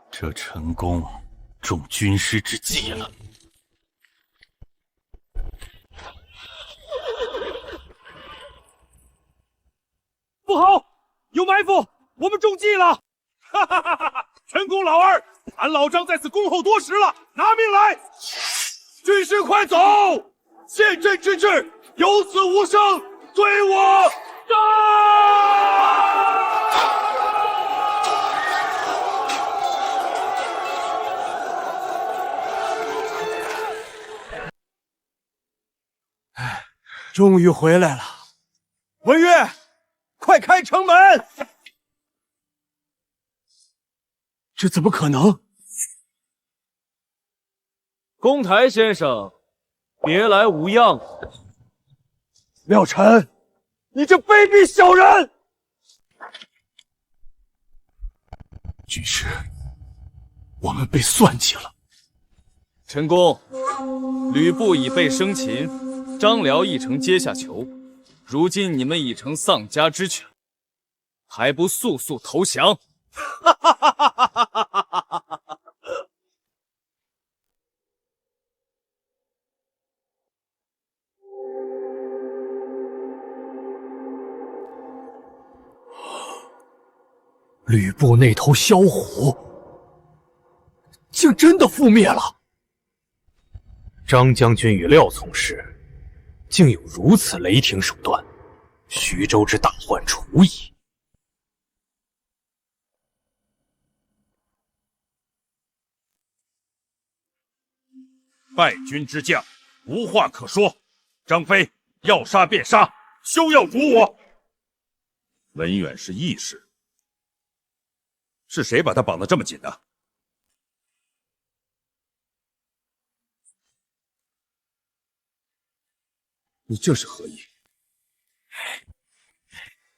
这陈宫中军师之计了。不好，有埋伏，我们中计了！哈哈哈哈！陈公老二，俺老张在此恭候多时了，拿命来！军师快走！陷阵之志，有死无生，对我战！终于回来了，文月。快开城门！这怎么可能？公台先生，别来无恙。廖晨，你这卑鄙小人！军师，我们被算计了。陈公，吕布已被生擒，张辽亦曾阶下囚。如今你们已成丧家之犬，还不速速投降？吕布那头枭虎，竟真的覆灭了！张将军与廖从事，竟有如此雷霆手段，徐州之大患除矣。败军之将，无话可说。张飞要杀便杀，休要阻我。文远是义士，是谁把他绑得这么紧的？你这是何意？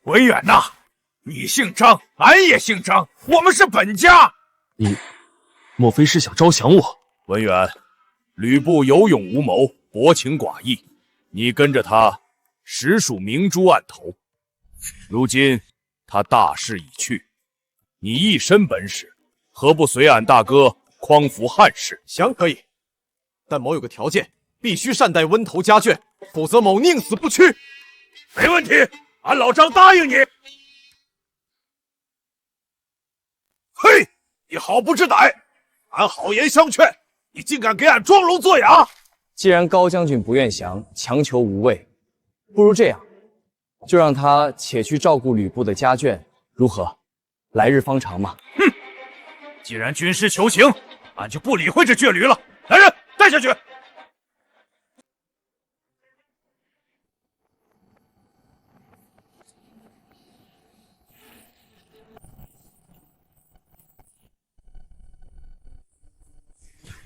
文远呐，你姓张，俺也姓张，我们是本家。你莫非是想招降我？文远，吕布有勇无谋，薄情寡义，你跟着他实属明珠暗投。如今他大势已去，你一身本事，何不随俺大哥匡扶汉室？降可以，但某有个条件，必须善待温头家眷，否则某宁死不屈。没问题，俺老张答应你。嘿，你好不知歹！俺好言相劝，你竟敢给俺装聋作哑！既然高将军不愿降，强求无谓，不如这样，就让他且去照顾吕布的家眷，如何？来日方长嘛。哼！既然军师求情，俺就不理会这倔驴了。来人，带下去！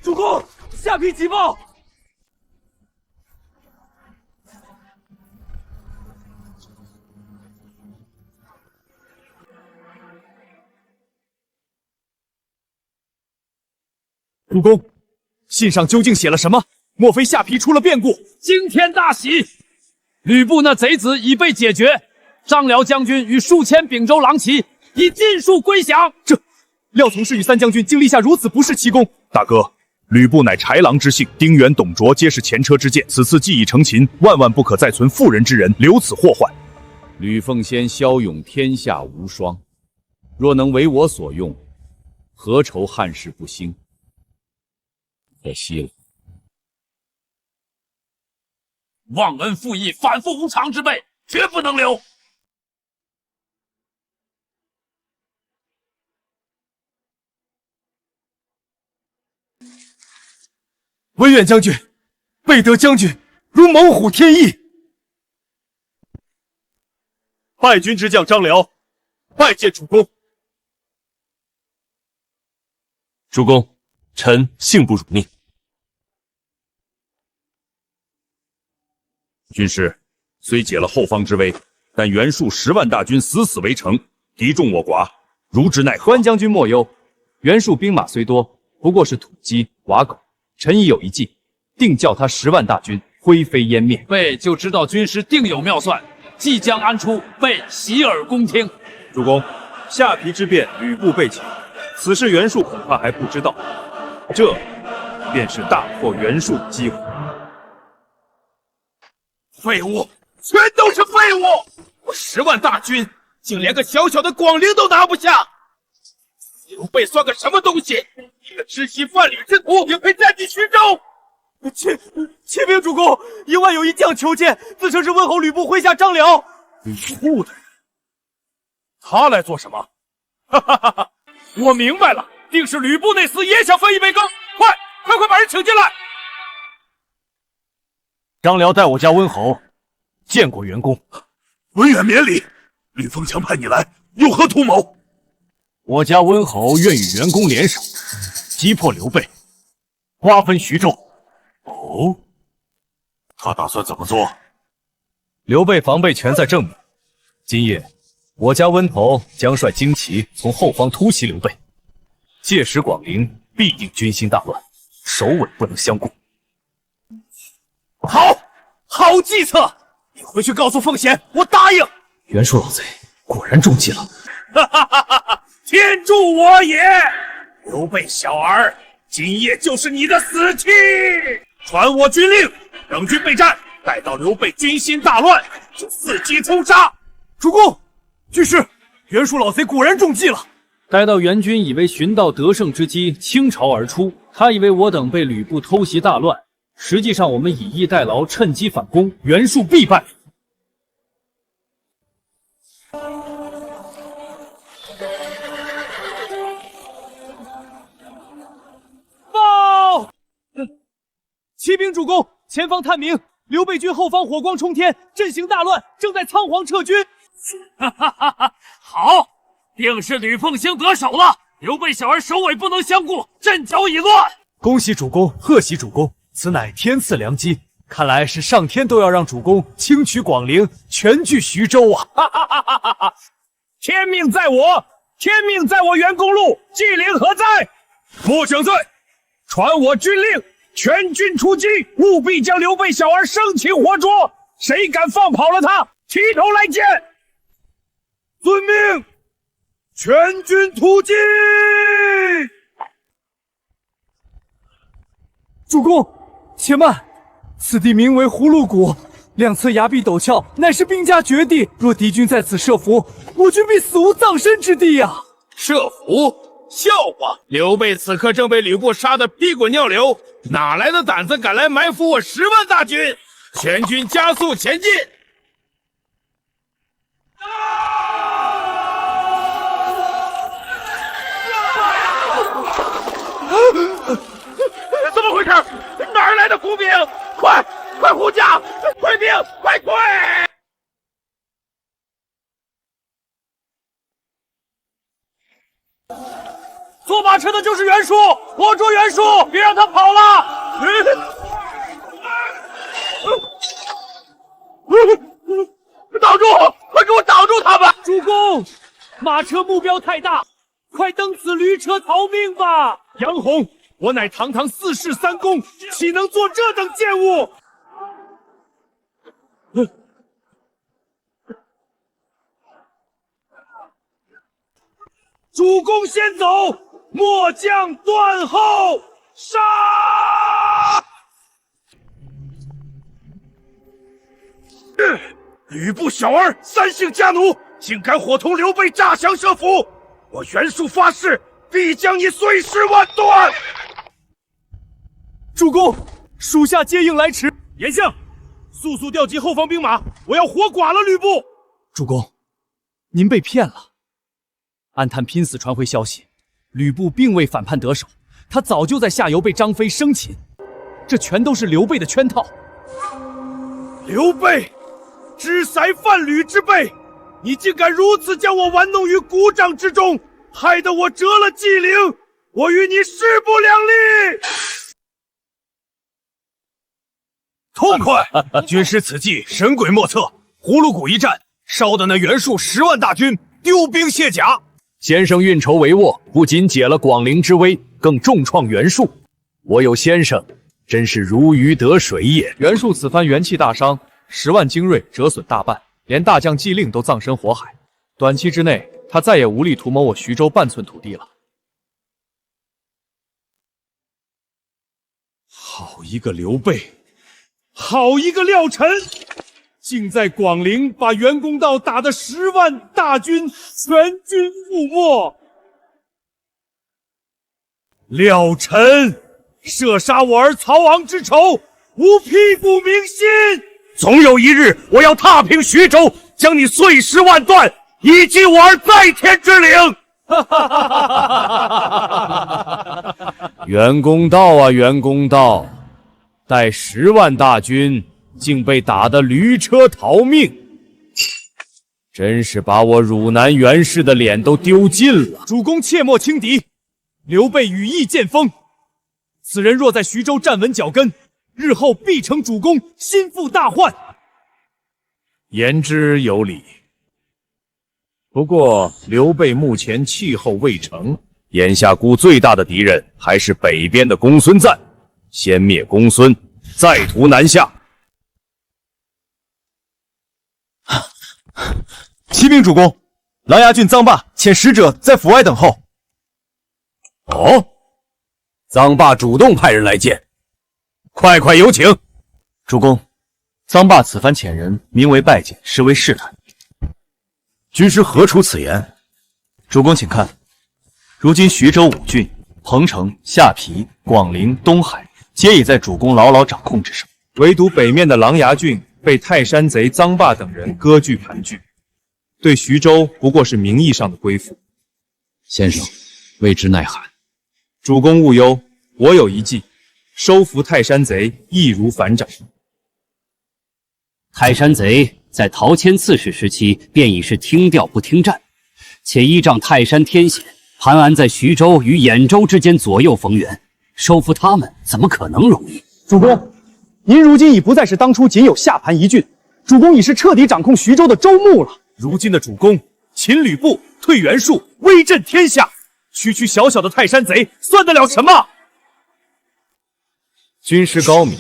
主公，下邳急报！主公，信上究竟写了什么？莫非下邳出了变故？惊天大喜！吕布那贼子已被解决，张辽将军与数千秉州狼骑已尽数归降。这，廖从事与三将军竟立下如此不世奇功。大哥，吕布乃豺狼之姓，丁原、董卓皆是前车之鉴。此次既已成擒，万万不可再存妇人之仁，留此祸患。吕奉先骁勇，天下无双。若能为我所用，何愁汉室不兴？可惜了。忘恩负义、反复无常之辈，绝不能留。文远将军，备得将军如猛虎添翼。败军之将张辽，拜见主公。主公，臣幸不辱命。军师，虽解了后方之危，但袁术10万大军死死围城，敌众我寡，如之奈何？关将军莫忧，袁术兵马虽多，不过是土鸡瓦狗。臣已有一计，定叫他10万大军灰飞烟灭。备就知道军师定有妙算，即将安出，备洗耳恭听。主公，下邳之变，吕布被擒，此事袁术恐怕还不知道，这便是大破袁术的机会。废物，全都是废物！我10万大军，竟连个小小的广陵都拿不下。刘备算个什么东西？一个知悉万里之徒，也配占据徐州？启禀主公，营外有一将求见，自称是问候吕布麾下张辽。吕布的人，他来做什么？哈哈哈哈！我明白了，定是吕布那厮也想分一杯羹。快把人请进来！张辽带我家温侯见过袁公。文远免礼，吕奉强派你来，有何图谋？我家温侯愿与袁公联手，击破刘备，瓜分徐州。哦，他打算怎么做？刘备防备全在正面，今夜我家温侯将率精骑从后方突袭刘备，届时广陵必定军心大乱，首尾不能相顾。好计策！你回去告诉奉贤，我答应。袁术老贼果然中计了。哈哈哈哈哈！天助我也！刘备小儿，今夜就是你的死期！传我军令，整军备战，待到刘备军心大乱，就伺机冲杀。主公，军师，袁术老贼果然中计了。待到袁军以为寻到得胜之机，倾巢而出，他以为我等被吕布偷袭大乱，实际上我们以逸待劳，趁机反攻，袁术必败。报！启禀主公，前方探明，刘备军后方火光冲天，阵型大乱，正在仓皇撤军。哈哈哈哈！好，定是吕奉兴得手了。刘备小儿首尾不能相顾，阵脚已乱。恭喜主公，贺喜主公，此乃天赐良机。看来是上天都要让主公轻取广陵，全据徐州啊！哈哈哈哈哈哈！天命在我，天命在我，袁公路，纪灵何在？末将在。传我军令，全军出击，务必将刘备小儿生擒活捉。谁敢放跑了他，提头来见。遵命，全军突击！主公，且慢，此地名为葫芦谷，两侧崖壁陡峭，乃是兵家绝地。若敌军在此设伏，我军必死无葬身之地呀！设伏？笑话！刘备此刻正被吕布杀得屁滚尿流，哪来的胆子敢来埋伏我10万大军？全军加速前进！怎么回事？哪儿来的苦兵？快护驾！快兵，快退！坐马车的就是袁术，活捉袁术，别让他跑了！挡住！快给我挡住他们！主公，马车目标太大，快登此驴车逃命吧！杨洪，我乃堂堂4世3公，岂能做这等贱物？主公先走，末将断后，杀！吕布小儿3姓家奴，竟敢伙同刘备诈降设伏！我袁术发誓，必将你碎尸万段！主公，属下接应来迟。严相，速速调集后方兵马，我要活剐了吕布！主公，您被骗了。暗探拼死传回消息，吕布并未反叛得手，他早就在下游被张飞生擒，这全都是刘备的圈套。刘备，知塞犯吕之辈，你竟敢如此将我玩弄于股掌之中，害得我折了纪灵，我与你势不两立！痛快！军师此计神鬼莫测，葫芦谷一战，烧的那袁术10万大军丢兵卸甲。先生运筹帷幄，不仅解了广陵之危，更重创袁术。我有先生，真是如鱼得水也。袁术此番元气大伤，10万精锐折损大半，连大将纪令都葬身火海。短期之内，他再也无力图谋我徐州半寸土地了。好一个刘备，好一个廖晨，竟在广陵把袁公道打得10万大军全军覆没。廖晨射杀我儿曹昂之仇，无屁股铭心。总有一日，我要踏平徐州，将你碎尸万段，以继我儿在天之灵。袁公道啊，袁公道，带10万大军，竟被打得驴车逃命，真是把我汝南袁氏的脸都丢尽了。主公切莫轻敌，刘备羽翼渐丰，此人若在徐州站稳脚跟，日后必成主公心腹大患。言之有理。不过刘备目前气候未成，眼下估最大的敌人还是北边的公孙瓒，先灭公孙，再图南下。启禀主公，琅琊郡臧霸遣使者在府外等候。哦，臧霸主动派人来见，快快有请。主公，臧霸此番遣人名为拜见，实为试探。军师何出此言？主公请看，如今徐州5郡，彭城、下邳、广陵、东海，皆已在主公牢牢掌控之上，唯独北面的琅琊郡被泰山贼臧霸等人割据盘踞，对徐州不过是名义上的归附。先生，未知奈何？主公勿忧，我有一计，收服泰山贼易如反掌。泰山贼在陶谦刺史时期便已是听调不听战，且依仗泰山天险，盘安在徐州与兖州之间左右逢源，收服他们怎么可能容易？主公，您如今已不再是当初仅有下盘一郡，主公已是彻底掌控徐州的州牧了。如今的主公，擒吕布，退袁术，威震天下，区区小小的泰山贼算得了什么？军师高明，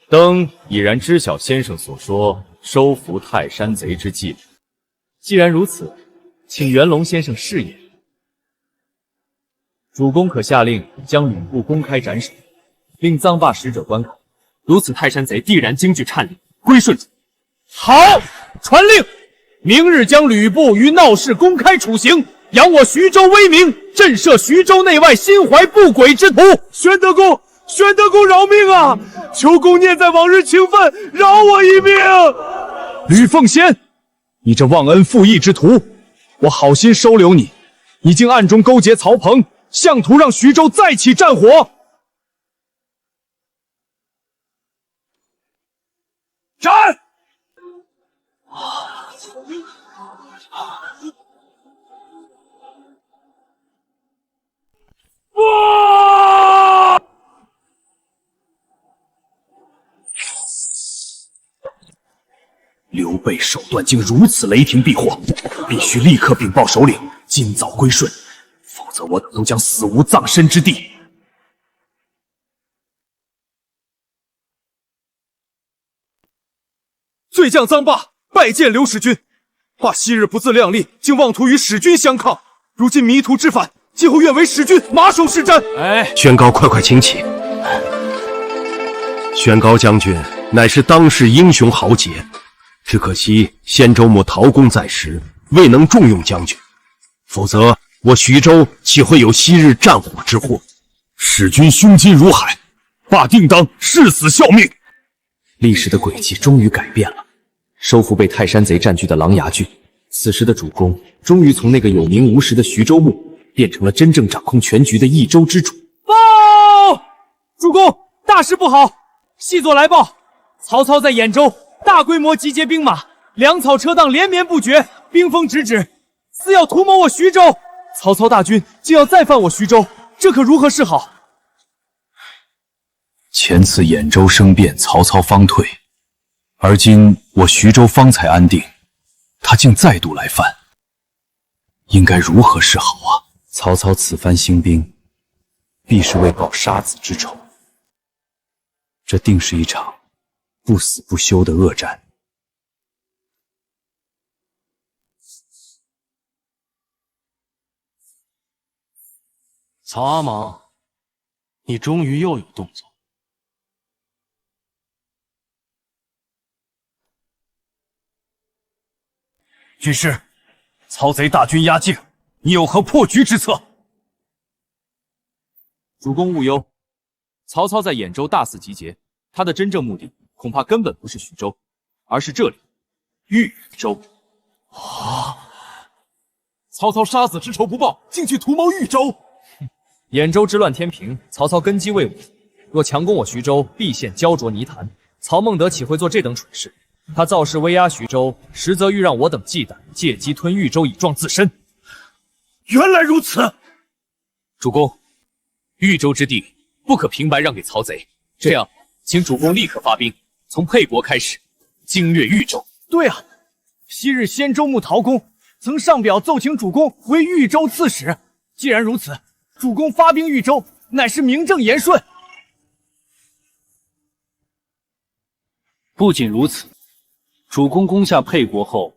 登已然知晓先生所说收服泰山贼之计了。既然如此，请袁龙先生示也。主公可下令将吕布公开斩首，令臧霸使者观看，如此泰山贼必然惊惧颤栗，归顺。好，传令，明日将吕布于闹市公开处刑，扬我徐州威名，震慑徐州内外心怀不轨之徒。玄德公，玄德公饶命啊！求公念在往日情分，饶我一命。吕奉先，你这忘恩负义之徒，我好心收留你，你竟暗中勾结曹鹏，向图让徐州再起战火。斩！哇！刘备手段竟如此雷霆避祸，必须立刻禀报首领，尽早归顺，否则我等都将死无葬身之地。罪将臧霸拜见刘使君，霸昔日不自量力，竟妄图与使君相抗，如今迷途知返，今后愿为使君马首是瞻。宣高，快请起。宣高将军乃是当世英雄豪杰，只可惜先州牧陶公在时，未能重用将军，否则我徐州岂会有昔日战火之祸？使君胸襟如海，霸定当誓死效命。历史的轨迹终于改变了，收复被泰山贼占据的琅琊郡，此时的主公终于从那个有名无实的徐州牧，变成了真正掌控全局的益州之主。报！主公，大事不好！细作来报，曹操在兖州大规模集结兵马，粮草车当连绵不绝，兵锋直指，似要图谋我徐州。曹操大军竟要再犯我徐州，这可如何是好？前次兖州生变，曹操方退，而今我徐州方才安定，他竟再度来犯，应该如何是好啊？曹操此番兴兵，必是为报杀子之仇，这定是一场不死不休的恶战。曹阿芒，你终于又有动作。军师，曹贼大军压境，你有何破局之策？主公勿忧，曹操在兖州大肆集结，他的真正目的恐怕根本不是徐州，而是这里豫州。啊！曹操杀子之仇不报，竟去图谋豫州。兖州之乱天平，曹操根基未稳，若强攻我徐州，必陷焦灼泥潭。曹孟德岂会做这等蠢事？他造势威压徐州，实则欲让我等忌惮，借机吞豫州以壮自身。原来如此，主公，豫州之地不可平白让给曹贼，这样，请主公立刻发兵，从沛国开始，经略豫州。对啊，昔日先州牧陶公曾上表奏请主公为豫州刺史。既然如此，主公发兵豫州，乃是名正言顺。不仅如此，主公攻下沛国后，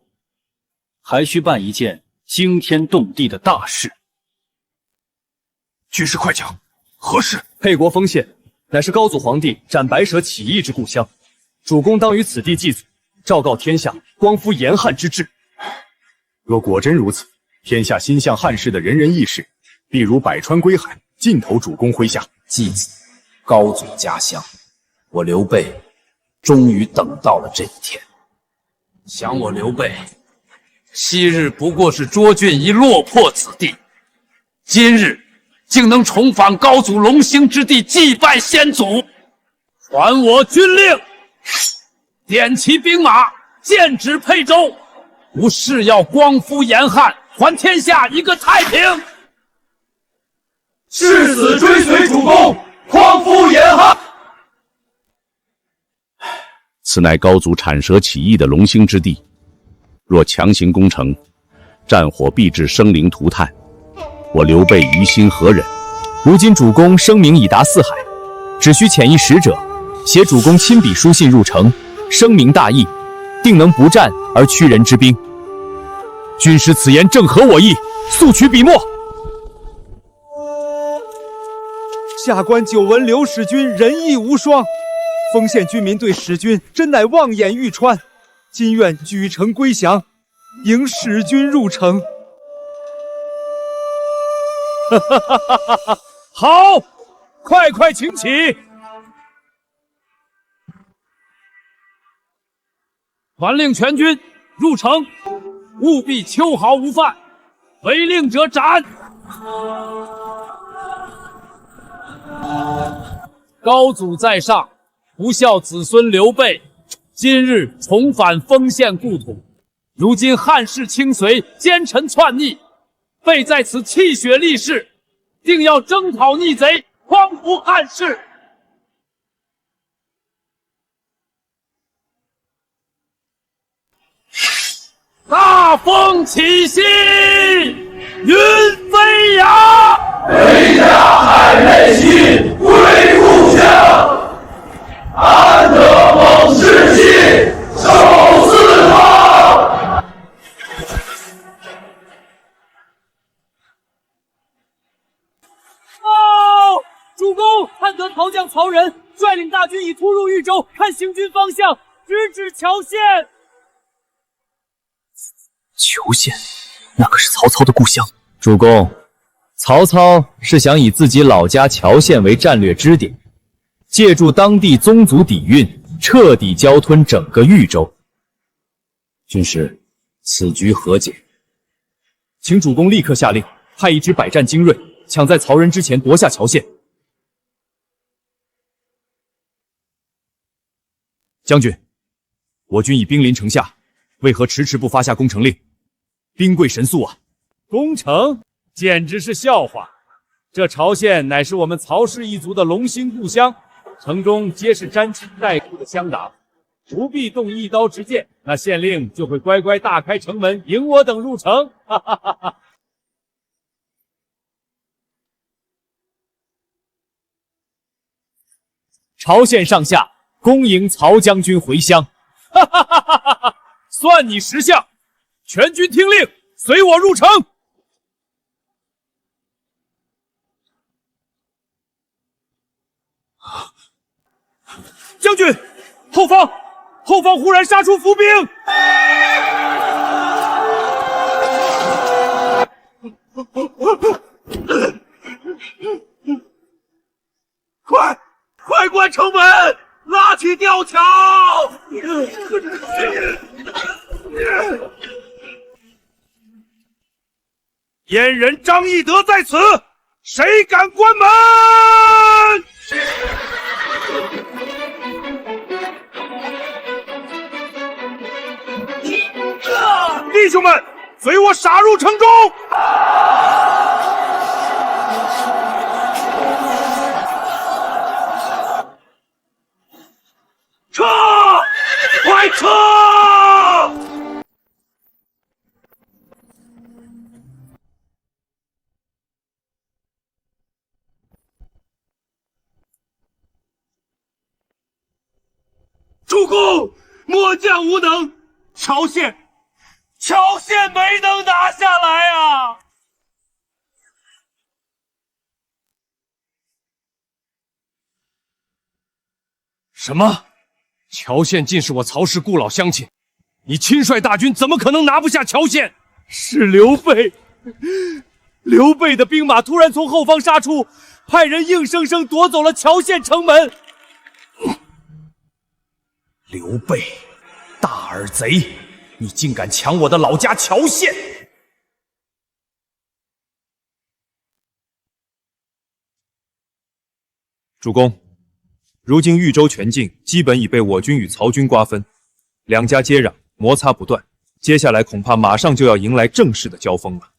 还需办一件惊天动地的大事。军师快讲，何事？沛国丰县乃是高祖皇帝斩白蛇起义之故乡，主公当于此地祭祖，昭告天下，光复严汉之治。若果真如此，天下心向汉室的人人义士，必如百川归海，尽投主公麾下。祭祖，高祖家乡，我刘备终于等到了这一天。想我刘备，昔日不过是涿郡一落魄子弟，今日竟能重返高祖龙兴之地，祭拜先祖，传我军令，点齐兵马，剑指沛州，吾誓要光复严汉，还天下一个太平。誓死追随主公，匡复严汉。此乃高祖产蛇起义的龙兴之地，若强行攻城，战火必致生灵涂炭，我刘备于心何忍？如今主公声名已达四海，只需遣一使者，携主公亲笔书信入城，声明大义，定能不战而屈人之兵。军师此言正合我意，速取笔墨。下官久闻刘使君仁义无双，丰县居民对使君真乃望眼欲穿，今愿举城归降，迎使君入城。好，快请起！传令全军入城，务必秋毫无犯，违令者斩。高祖在上，不孝子孙刘备，今日重返丰县故土。如今汉室倾隋，奸臣篡逆，备在此泣血立誓，定要征讨逆贼，匡扶汉室。大风起兮云飞扬，北下海内兮归故乡，安得猛士气守四方。哦，主公，探得陶将曹仁率领大军已突入豫州，看行军方向，直指谯县。谯县，那可是曹操的故乡。主公，曹操是想以自己老家谯县为战略支点，借助当地宗族底蕴，彻底交吞整个豫州。军师，此局何解？请主公立刻下令，派一支百战精锐，抢在曹仁之前夺下谯县。将军，我军已兵临城下，为何迟迟不发下攻城令？兵贵神速啊！攻城简直是笑话。这朝县乃是我们曹氏一族的龙兴故乡，城中皆是沾亲带故的乡党，不必动一刀之剑，那县令就会乖乖大开城门迎我等入城。哈哈哈哈！朝县上下恭迎曹将军回乡。哈哈哈哈哈！算你识相，全军听令，随我入城。将军，后方忽然杀出伏兵！快关城门，拉起吊桥！燕人张翼德在此，谁敢关门？弟兄们，随我杀入城中！撤！快撤！主公，末将无能，谯县没能拿下来啊！什么？谯县竟是我曹氏故老乡亲，你亲率大军怎么可能拿不下谯县？是刘备，刘备的兵马突然从后方杀出，派人硬生生夺走了谯县城门。刘备，大耳贼，你竟敢抢我的老家谯县！主公，如今豫州全境基本已被我军与曹军瓜分，两家接壤，摩擦不断，接下来恐怕马上就要迎来正式的交锋了。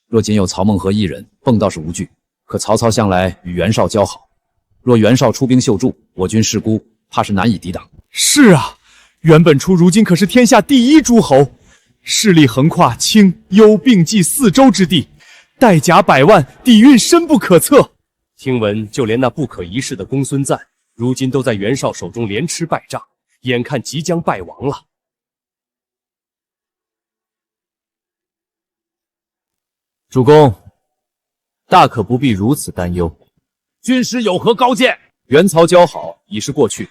若仅有曹孟和一人，蹦倒是无惧。可曹操向来与袁绍交好，若袁绍出兵秀助，我军势孤，怕是难以抵挡。是啊，袁本初如今可是天下第一诸侯，势力横跨青、幽、并冀4州之地，带甲100万，底蕴深不可测。听闻就连那不可一世的公孙瓒，如今都在袁绍手中连吃败仗，眼看即将败亡了。主公，大可不必如此担忧。军师有何高见？袁曹交好已是过去，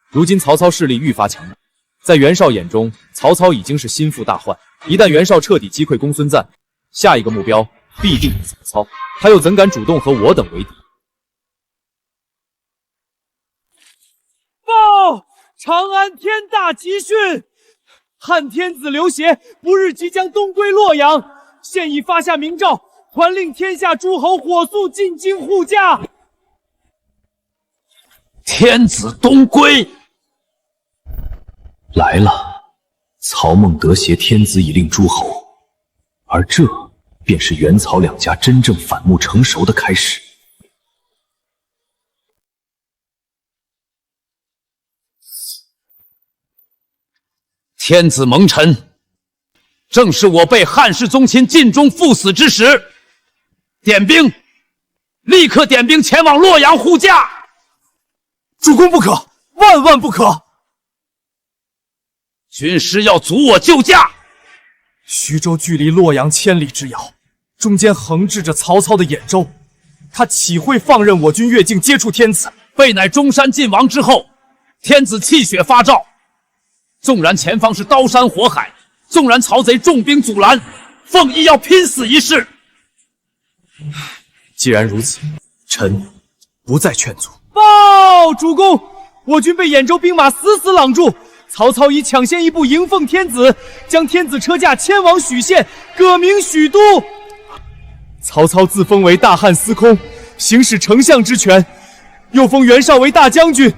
如今曹操势力愈发强大，在袁绍眼中，曹操已经是心腹大患。一旦袁绍彻底击溃公孙瓒，下一个目标必定是曹操，他又怎敢主动和我等为敌？报！长安天大吉讯！汉天子刘协不日即将东归洛阳，现已发下明诏，还令天下诸侯火速进京护驾。天子东归来了，曹孟德挟天子以令诸侯，而这便是袁曹两家真正反目成仇的开始。天子蒙尘，正是我辈汉室宗亲尽忠赴死之时。点兵，立刻点兵前往洛阳护驾。主公不可，万万不可！军师要阻我救驾。徐州距离洛阳千里之遥，中间横置着曹操的兖州，他岂会放任我军越境接触天子？备乃中山晋王之后，天子气血发诏，纵然前方是刀山火海，纵然曹贼重兵阻拦，奉亦要拼死一试。既然如此，臣不再劝阻。报主公，我军被兖州兵马死死挡住，曹操已抢先一步迎奉天子，将天子车驾迁往许县，改名许都。曹操自封为大汉司空，行使丞相之权，又封袁绍为大将军。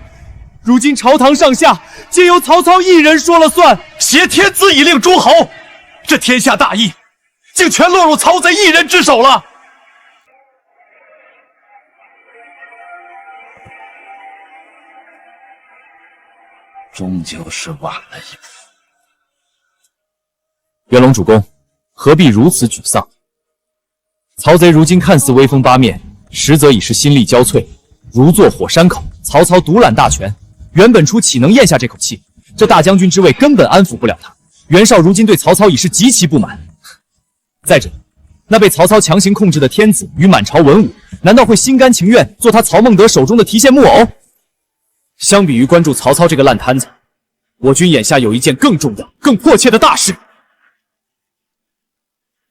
如今朝堂上下皆由曹操一人说了算，挟天子以令诸侯，这天下大义竟全落入曹贼一人之手了。终究是晚了一步。元龙主公，何必如此沮丧？曹贼如今看似威风八面，实则已是心力交瘁，如坐火山口。曹操独揽大权，袁本初岂能咽下这口气？这大将军之位根本安抚不了他。袁绍如今对曹操已是极其不满。再者，那被曹操强行控制的天子与满朝文武，难道会心甘情愿做他曹孟德手中的提线木偶？相比于关注曹操这个烂摊子，我军眼下有一件更重要、更迫切的大事。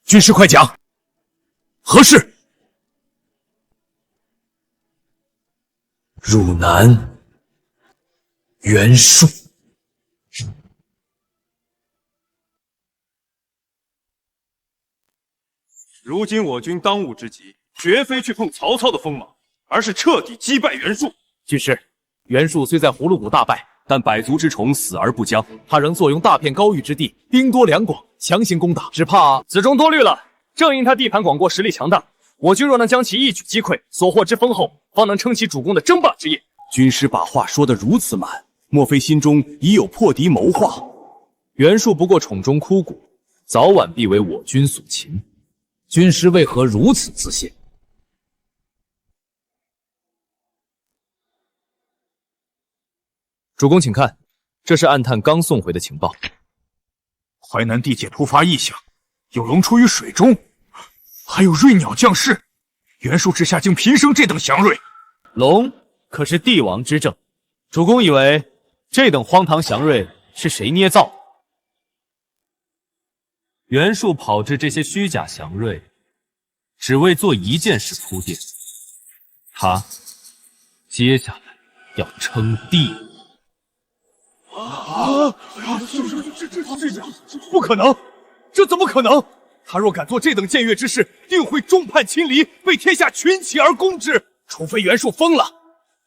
军师快讲，何事？汝南袁术。如今我军当务之急，绝非去碰曹操的锋芒，而是彻底击败袁术。军师，袁术虽在葫芦谷大败，但百足之虫死而不僵，他仍坐拥大片高域之地，兵多粮广，强行攻打，只怕子中多虑了。正因他地盘广阔，实力强大，我军若能将其一举击溃，所获之丰厚，方能撑起主公的争霸之业。军师把话说得如此满，莫非心中已有破敌谋划？袁术不过宠中枯骨，早晚必为我军所擒。军师为何如此自信？主公请看，这是暗探刚送回的情报。淮南地界突发异象，有龙出于水中，还有瑞鸟降世，袁术之下竟频生这等祥瑞。龙可是帝王之政，主公以为这等荒唐祥瑞是谁捏造的？袁术炮制这些虚假祥瑞，只为做一件事铺垫，他接下来要称帝。这不可能！这怎么可能？他若敢做这等僭越之事，定会众叛亲离，被天下群起而攻之。除非袁术疯了，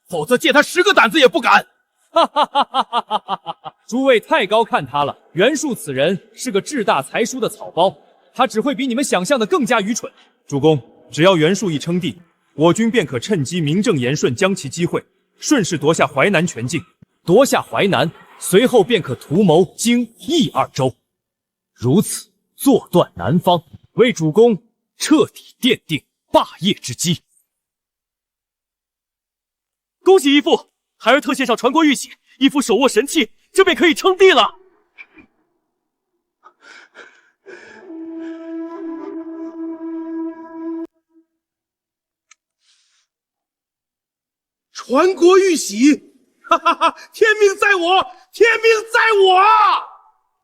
否则借他10个胆子也不敢。哈哈哈哈哈哈！诸位太高看他了。袁术此人是个志大才疏的草包，他只会比你们想象的更加愚蠢。主公，只要袁术一称帝，我军便可趁机名正言顺将其击溃，顺势夺下淮南全境。夺下淮南，随后便可图谋荆益二州，如此坐断南方，为主公彻底奠定霸业之基。恭喜义父，孩儿特献上传国玉玺，义父手握神器，这便可以称帝了。传国玉玺，哈哈哈！天命在我，天命在我啊！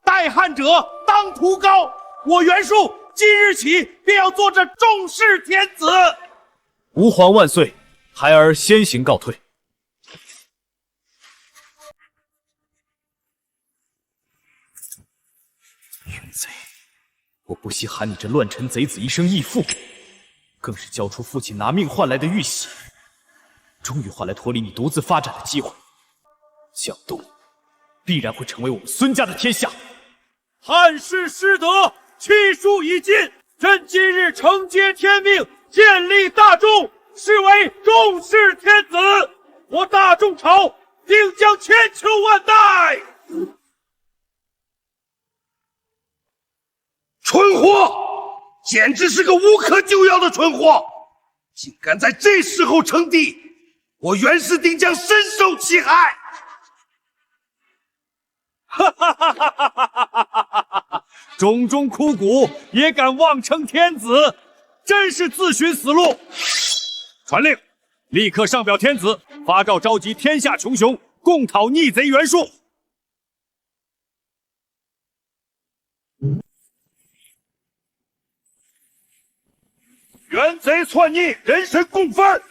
代汉者当图高，我袁术今日起便要做这众世天子。吾皇万岁，孩儿先行告退。淫贼！我不惜喊你这乱臣贼子一声义父，更是交出父亲拿命换来的玉玺，终于换来脱离你独自发展的机会。江东必然会成为我们孙家的天下。汉室失德，气数已尽，朕今日承接天命，建立大众，是为众世天子。我大众朝定将千秋万代。蠢货，简直是个无可救药的蠢货！竟敢在这时候称帝，我袁氏定将深受其害！哈哈哈哈哈哈！种种枯骨也敢妄称天子，真是自寻死路！传令，立刻上表天子，发诏召集天下穷雄，共讨逆贼袁术。袁贼篡逆，人神共愤！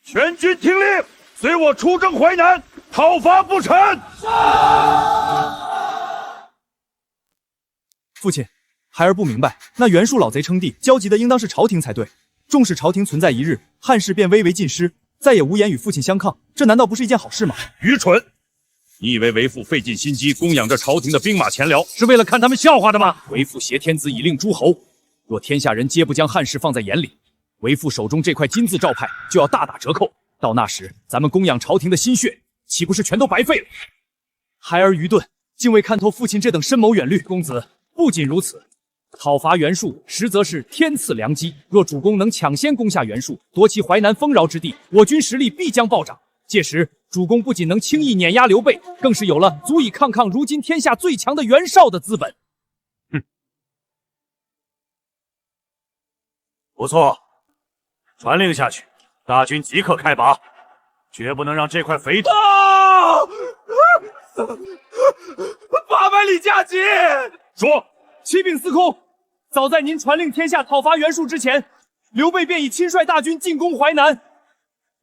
全军听令，随我出征淮南，讨伐不臣。父亲，孩儿不明白，那袁术老贼称帝，焦急的应当是朝廷才对。纵使朝廷存在一日，汉室便危为尽失，再也无颜与父亲相抗，这难道不是一件好事吗？愚蠢！你以为为父费尽心机供养着朝廷的兵马钱粮，是为了看他们笑话的吗？为父挟天子以令诸侯，若天下人皆不将汉室放在眼里，为父手中这块金字招牌就要大打折扣。到那时，咱们供养朝廷的心血，岂不是全都白费了？孩儿愚钝，竟未看透父亲这等深谋远虑。公子，不仅如此，讨伐袁术实则是天赐良机。若主公能抢先攻下袁术，夺其淮南丰饶之地，我军实力必将暴涨。届时，主公不仅能轻易碾压刘备，更是有了足以抗如今天下最强的袁绍的资本。不错，传令下去，大军即刻开拔，绝不能让这块肥土。800里加急！说，启禀司空，早在您传令天下讨伐袁术之前，刘备便已亲率大军进攻淮南。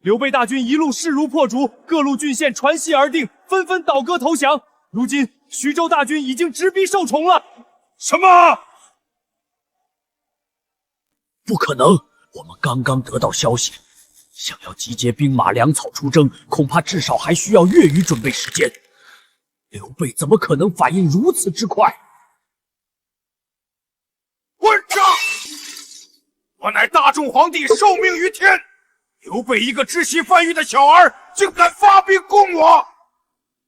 刘备大军一路势如破竹，各路郡县传檄而定，纷纷倒戈投降。如今徐州大军已经直逼受宠了。什么？不可能！我们刚刚得到消息，想要集结兵马粮草出征，恐怕至少还需要月余准备时间。刘备怎么可能反应如此之快？混账！我乃大众皇帝，受命于天。刘备一个知悉贩育的小儿，竟敢发兵攻我！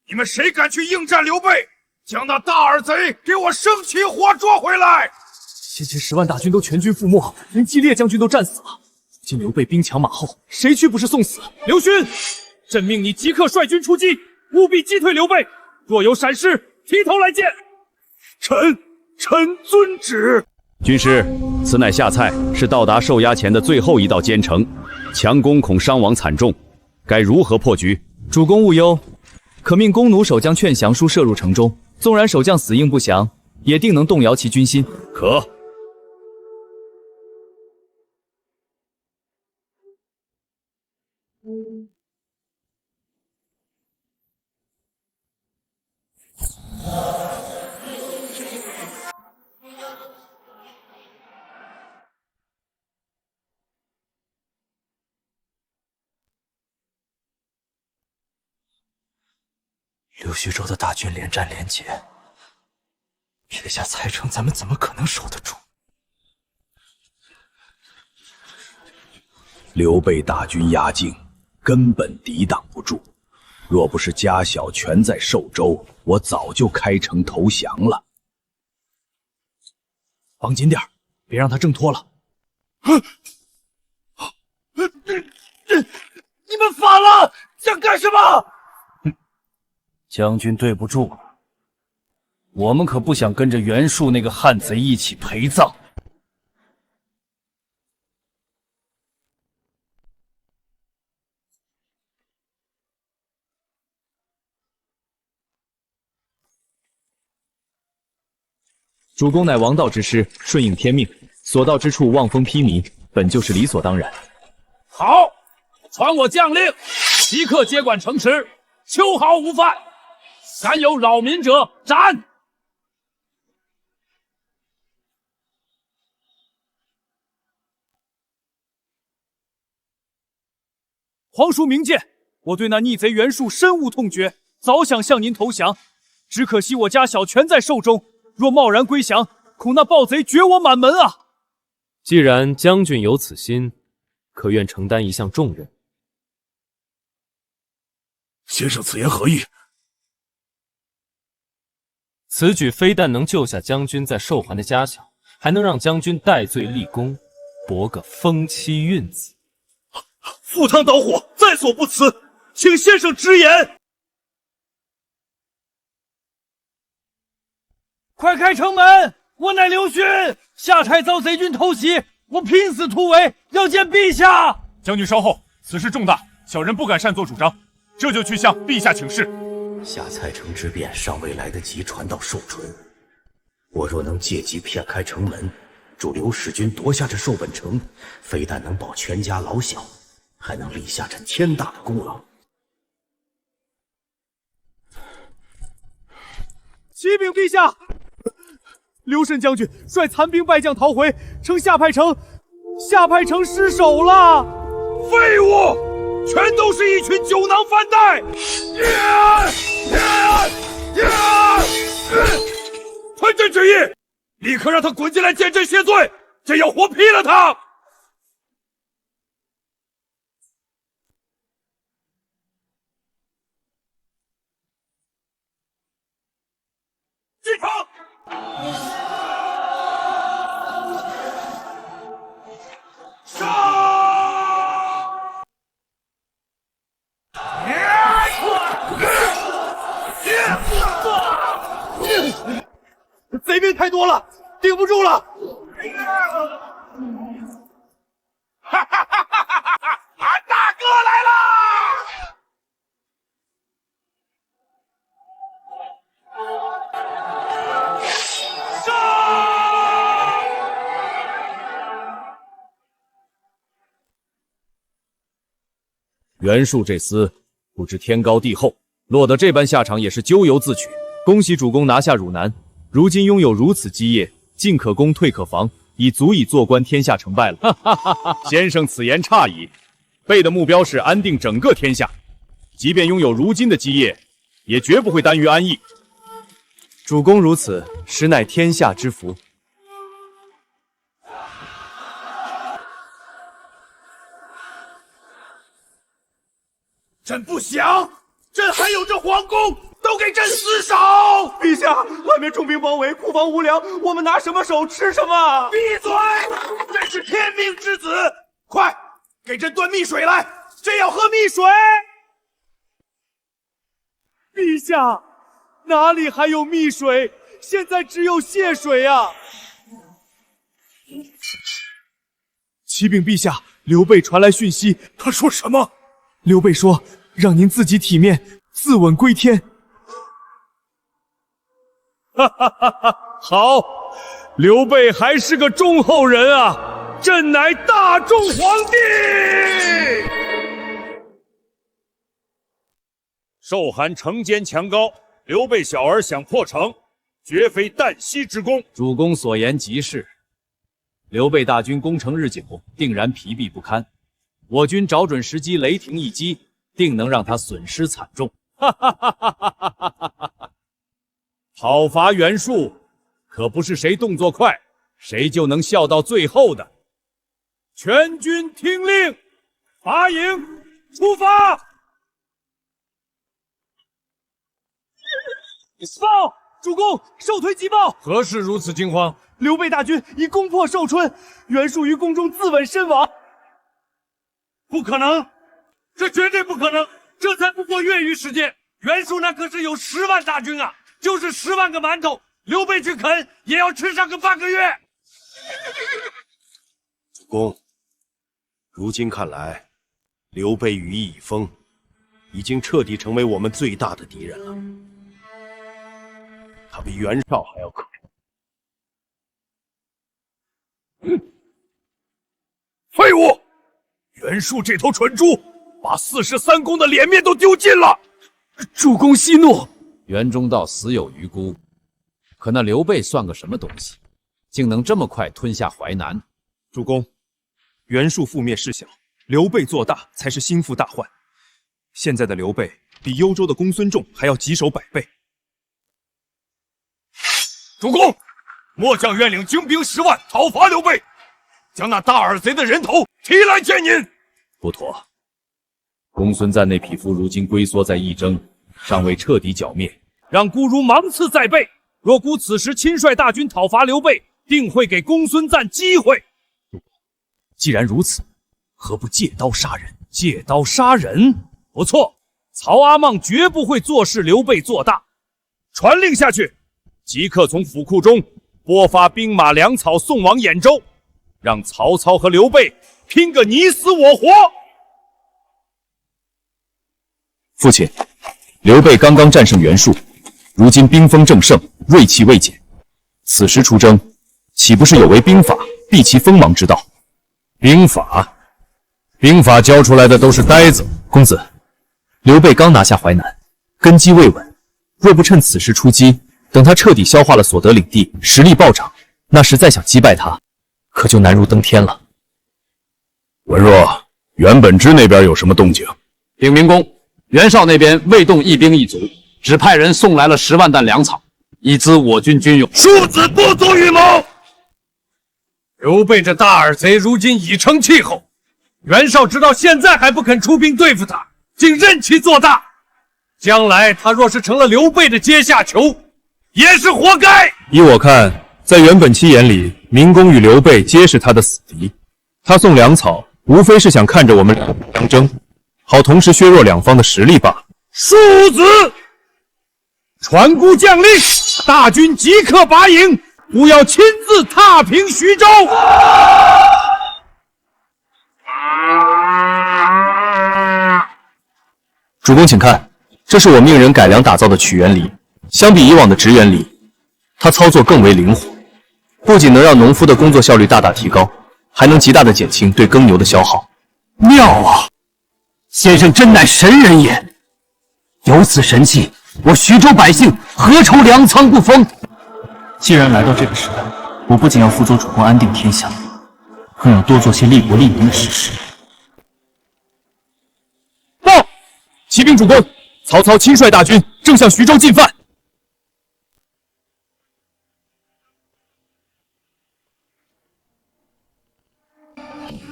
你们谁敢去应战刘备？将那大耳贼给我生擒活捉回来！先前10万大军都全军覆没，连季烈将军都战死了。今刘备兵强马后，谁去不是送死？刘勋，朕命你即刻率军出击，务必击退刘备。若有闪失，提头来见。臣遵旨。军师，此乃下蔡，是到达受压前的最后一道坚城，强攻恐伤亡惨重，该如何破局？主公勿忧，可命弓弩手将劝降书射入城中，纵然守将死硬不降，也定能动摇其军心。可。刘徐州的大军连战连捷，撇下蔡城，咱们怎么可能守得住？刘备大军压境，根本抵挡不住。若不是家小全在寿州，我早就开城投降了。绑紧点，别让他挣脱了。你们反了，想干什么？将军对不住了，我们可不想跟着袁术那个汉贼一起陪葬。主公乃王道之师，顺应天命，所到之处望风披靡，本就是理所当然。好，传我将令，即刻接管城池，秋毫无犯。敢有扰民者，斩！皇叔明鉴，我对那逆贼袁术深恶痛绝，早想向您投降，只可惜我家小全在寿中。若贸然归降，恐那暴贼绝我满门啊！既然将军有此心，可愿承担一项重任？先生此言何意？此举非但能救下将军在寿还的家小，还能让将军戴罪立功，博个封妻运子。赴汤蹈火，在所不辞，请先生直言。快开城门！我乃刘勋，下差遭贼军偷袭，我拼死突围，要见陛下。将军稍后，此事重大，小人不敢擅作主张，这就去向陛下请示。下蔡城之变尚未来得及传到寿春，我若能借机骗开城门，助刘使君夺下这寿本城，非但能保全家老小，还能立下这天大的功劳。启禀陛下，刘慎将军率残兵败将逃回，称下派城失守了。废物，全都是一群酒囊饭袋！传朕旨意，立刻让他滚进来见朕谢罪，朕要活劈了他！进城！贼兵太多了，顶不住了！哈哈哈哈哈哈！俺大哥来啦！袁术这厮不知天高地厚，落得这般下场也是咎由自取。恭喜主公拿下汝南，如今拥有如此基业，进可攻，退可防，已足以坐观天下成败了。哈哈哈哈！先生此言差矣，备的目标是安定整个天下，即便拥有如今的基业，也绝不会耽于安逸。主公如此，实乃天下之福。朕不降，朕还有这皇宫，都给朕死守！陛下，外面重兵包围，库房无粮，我们拿什么守，吃什么？闭嘴！朕是天命之子，快给朕端蜜水来，朕要喝蜜水！陛下，哪里还有蜜水？现在只有血水啊！启禀陛下，刘备传来讯息，他说什么？刘备说让您自己体面，自刎归天。哈哈哈哈！好，刘备还是个忠厚人啊！朕乃大忠皇帝。受寒城坚墙高，刘备小儿想破城，绝非旦夕之功。主公所言极是，刘备大军攻城日久，定然疲弊不堪。我军找准时机，雷霆一击，定能让他损失惨重。哈哈哈哈哈哈哈哈！讨伐袁术，可不是谁动作快，谁就能笑到最后的。全军听令，拔营出发！报，主公，寿推急报！何事如此惊慌？刘备大军已攻破寿春，袁术于宫中自刎身亡。不可能，这绝对不可能！这才不过月余时间，袁术那可是有10万大军啊！就是10万个馒头，刘备去啃也要吃上个半个月。主公，如今看来，刘备羽翼已丰，已经彻底成为我们最大的敌人了。他比袁绍还要可怕。废物！袁术这头蠢猪，把43公的脸面都丢尽了。主公息怒。袁中道死有余辜，可那刘备算个什么东西，竟能这么快吞下淮南？主公，袁术覆灭事小，刘备做大才是心腹大患。现在的刘备比幽州的公孙仲还要棘手100倍。主公，末将愿领精兵10万讨伐刘备，将那大耳贼的人头提来见您。不妥，公孙瓒那匹夫如今龟缩在义征，尚未彻底剿灭，让孤如芒刺在背。若孤此时亲率大军讨伐刘备，定会给公孙瓒机会。既然如此，何不借刀杀人？借刀杀人，不错。曹阿莽绝不会坐视刘备做大。传令下去，即刻从府库中拨发兵马粮草送往兖州，让曹操和刘备拼个你死我活。父亲，刘备刚刚战胜袁术，如今兵锋正盛，锐气未减。此时出征，岂不是有违兵法，避其锋芒之道？兵法教出来的都是呆子。公子，刘备刚拿下淮南，根基未稳，若不趁此时出击，等他彻底消化了所得领地，实力暴涨，那时再想击败他，可就难如登天了。文若，袁本之那边有什么动静？禀明公，袁绍那边未动一兵一卒，只派人送来了10万担粮草，以资我军军用。庶子不足与谋。刘备这大耳贼如今已成气候，袁绍直到现在还不肯出兵对付他，竟任其做大。将来他若是成了刘备的阶下囚，也是活该。依我看，在袁本期眼里，明公与刘备皆是他的死敌。他送粮草，无非是想看着我们相争，好同时削弱两方的实力罢了。庶子，传孤将令，大军即刻拔营，不要亲自踏平徐州。主公请看，这是我命人改良打造的曲原梨，相比以往的直原梨，它操作更为灵活，不仅能让农夫的工作效率大大提高，还能极大的减轻对耕牛的消耗。妙啊！先生真乃神人也！有此神器，我徐州百姓何愁粮仓不丰？既然来到这个时代，我不仅要辅佐主公安定天下，更要多做些利国利民的实事。报，启禀主公，曹操亲率大军正向徐州进犯。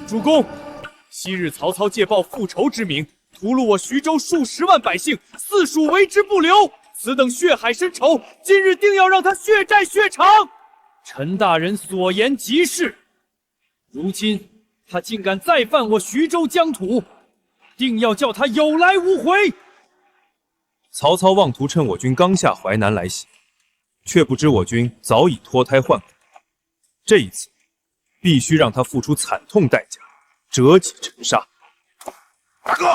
主公，昔日曹操借报复仇之名，屠戮我徐州数10万百姓，四属为之不留。此等血海深仇，今日定要让他血债血偿。陈大人所言极是，如今他竟敢再犯我徐州疆土，定要叫他有来无回。曹操妄图趁我军刚下淮南来袭，却不知我军早已脱胎换骨。这一次，必须让他付出惨痛代价，折戟沉沙。大哥，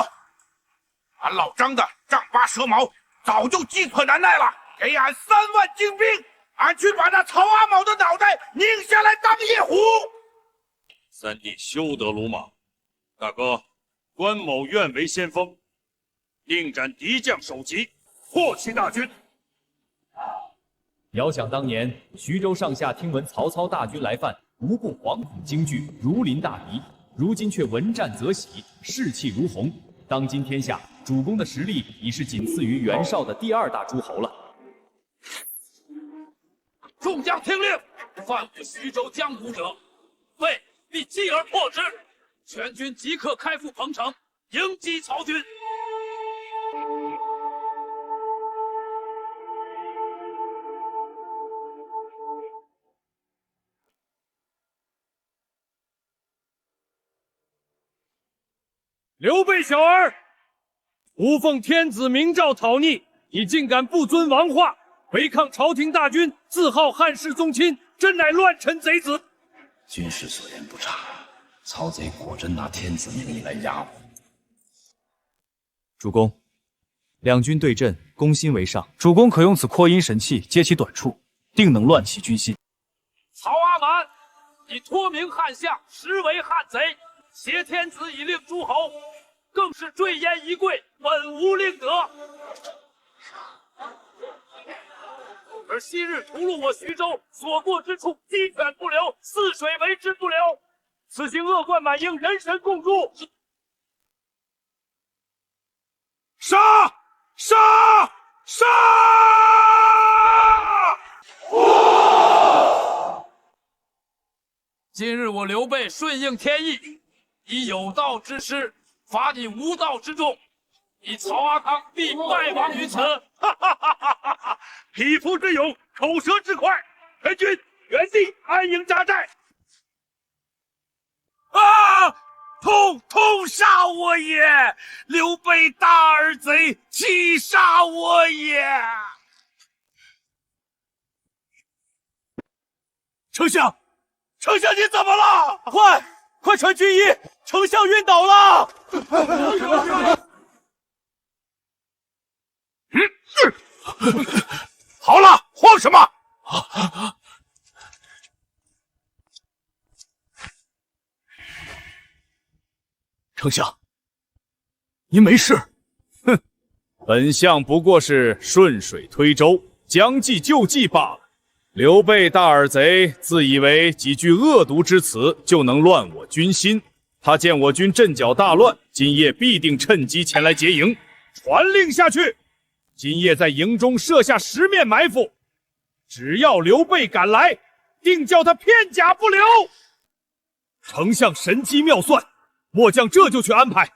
俺老张的丈八蛇矛早就饥渴难耐了，给俺3万精兵，俺去把那曹阿卯的脑袋拧下来当夜壶。三弟休得鲁莽，大哥，关某愿为先锋，定斩敌将首级，破其大军。遥想当年，徐州上下听闻曹操大军来犯，无不惶恐惊惧，如临大敌。如今却闻战则喜，士气如虹。当今天下，主公的实力已是仅次于袁绍的第2大诸侯了。众将听令，犯我徐州江湖者，魏必击而破之。全军即刻开赴彭城，迎击曹军。刘备小儿，吾奉天子明诏讨逆，你竟敢不遵王化，违抗朝廷大军，自号汉室宗亲，真乃乱臣贼子！军师所言不差，曹贼果真拿天子名义来压我。主公，两军对阵，攻心为上，主公可用此扩音神器揭其短处，定能乱其军心。曹阿瞒，你托名汉相，实为汉贼，挟天子以令诸侯，更是坠烟一跪，本无令得。而昔日屠戮我徐州，所过之处，鸡犬不留，泗水为之不留。此行恶贯满盈，人神共诛。杀！杀！杀！今日我刘备顺应天意，以有道之师伐你无道之众，你曹阿康必败亡于此。哈哈哈哈哈！匹夫之勇，口舌之快，全军原地安营扎寨。啊！痛杀我也！刘备大耳贼，气杀我也！丞相，丞相你怎么了？快传军医！丞相晕倒了！好了，慌什么？丞相，您没事？哼，本相不过是顺水推舟，将计就计罢了。刘备大耳贼自以为几句恶毒之词就能乱我军心，他见我军阵脚大乱，今夜必定趁机前来劫营。传令下去，今夜在营中设下10面埋伏，只要刘备赶来，定叫他片甲不留。丞相神机妙算，末将这就去安排。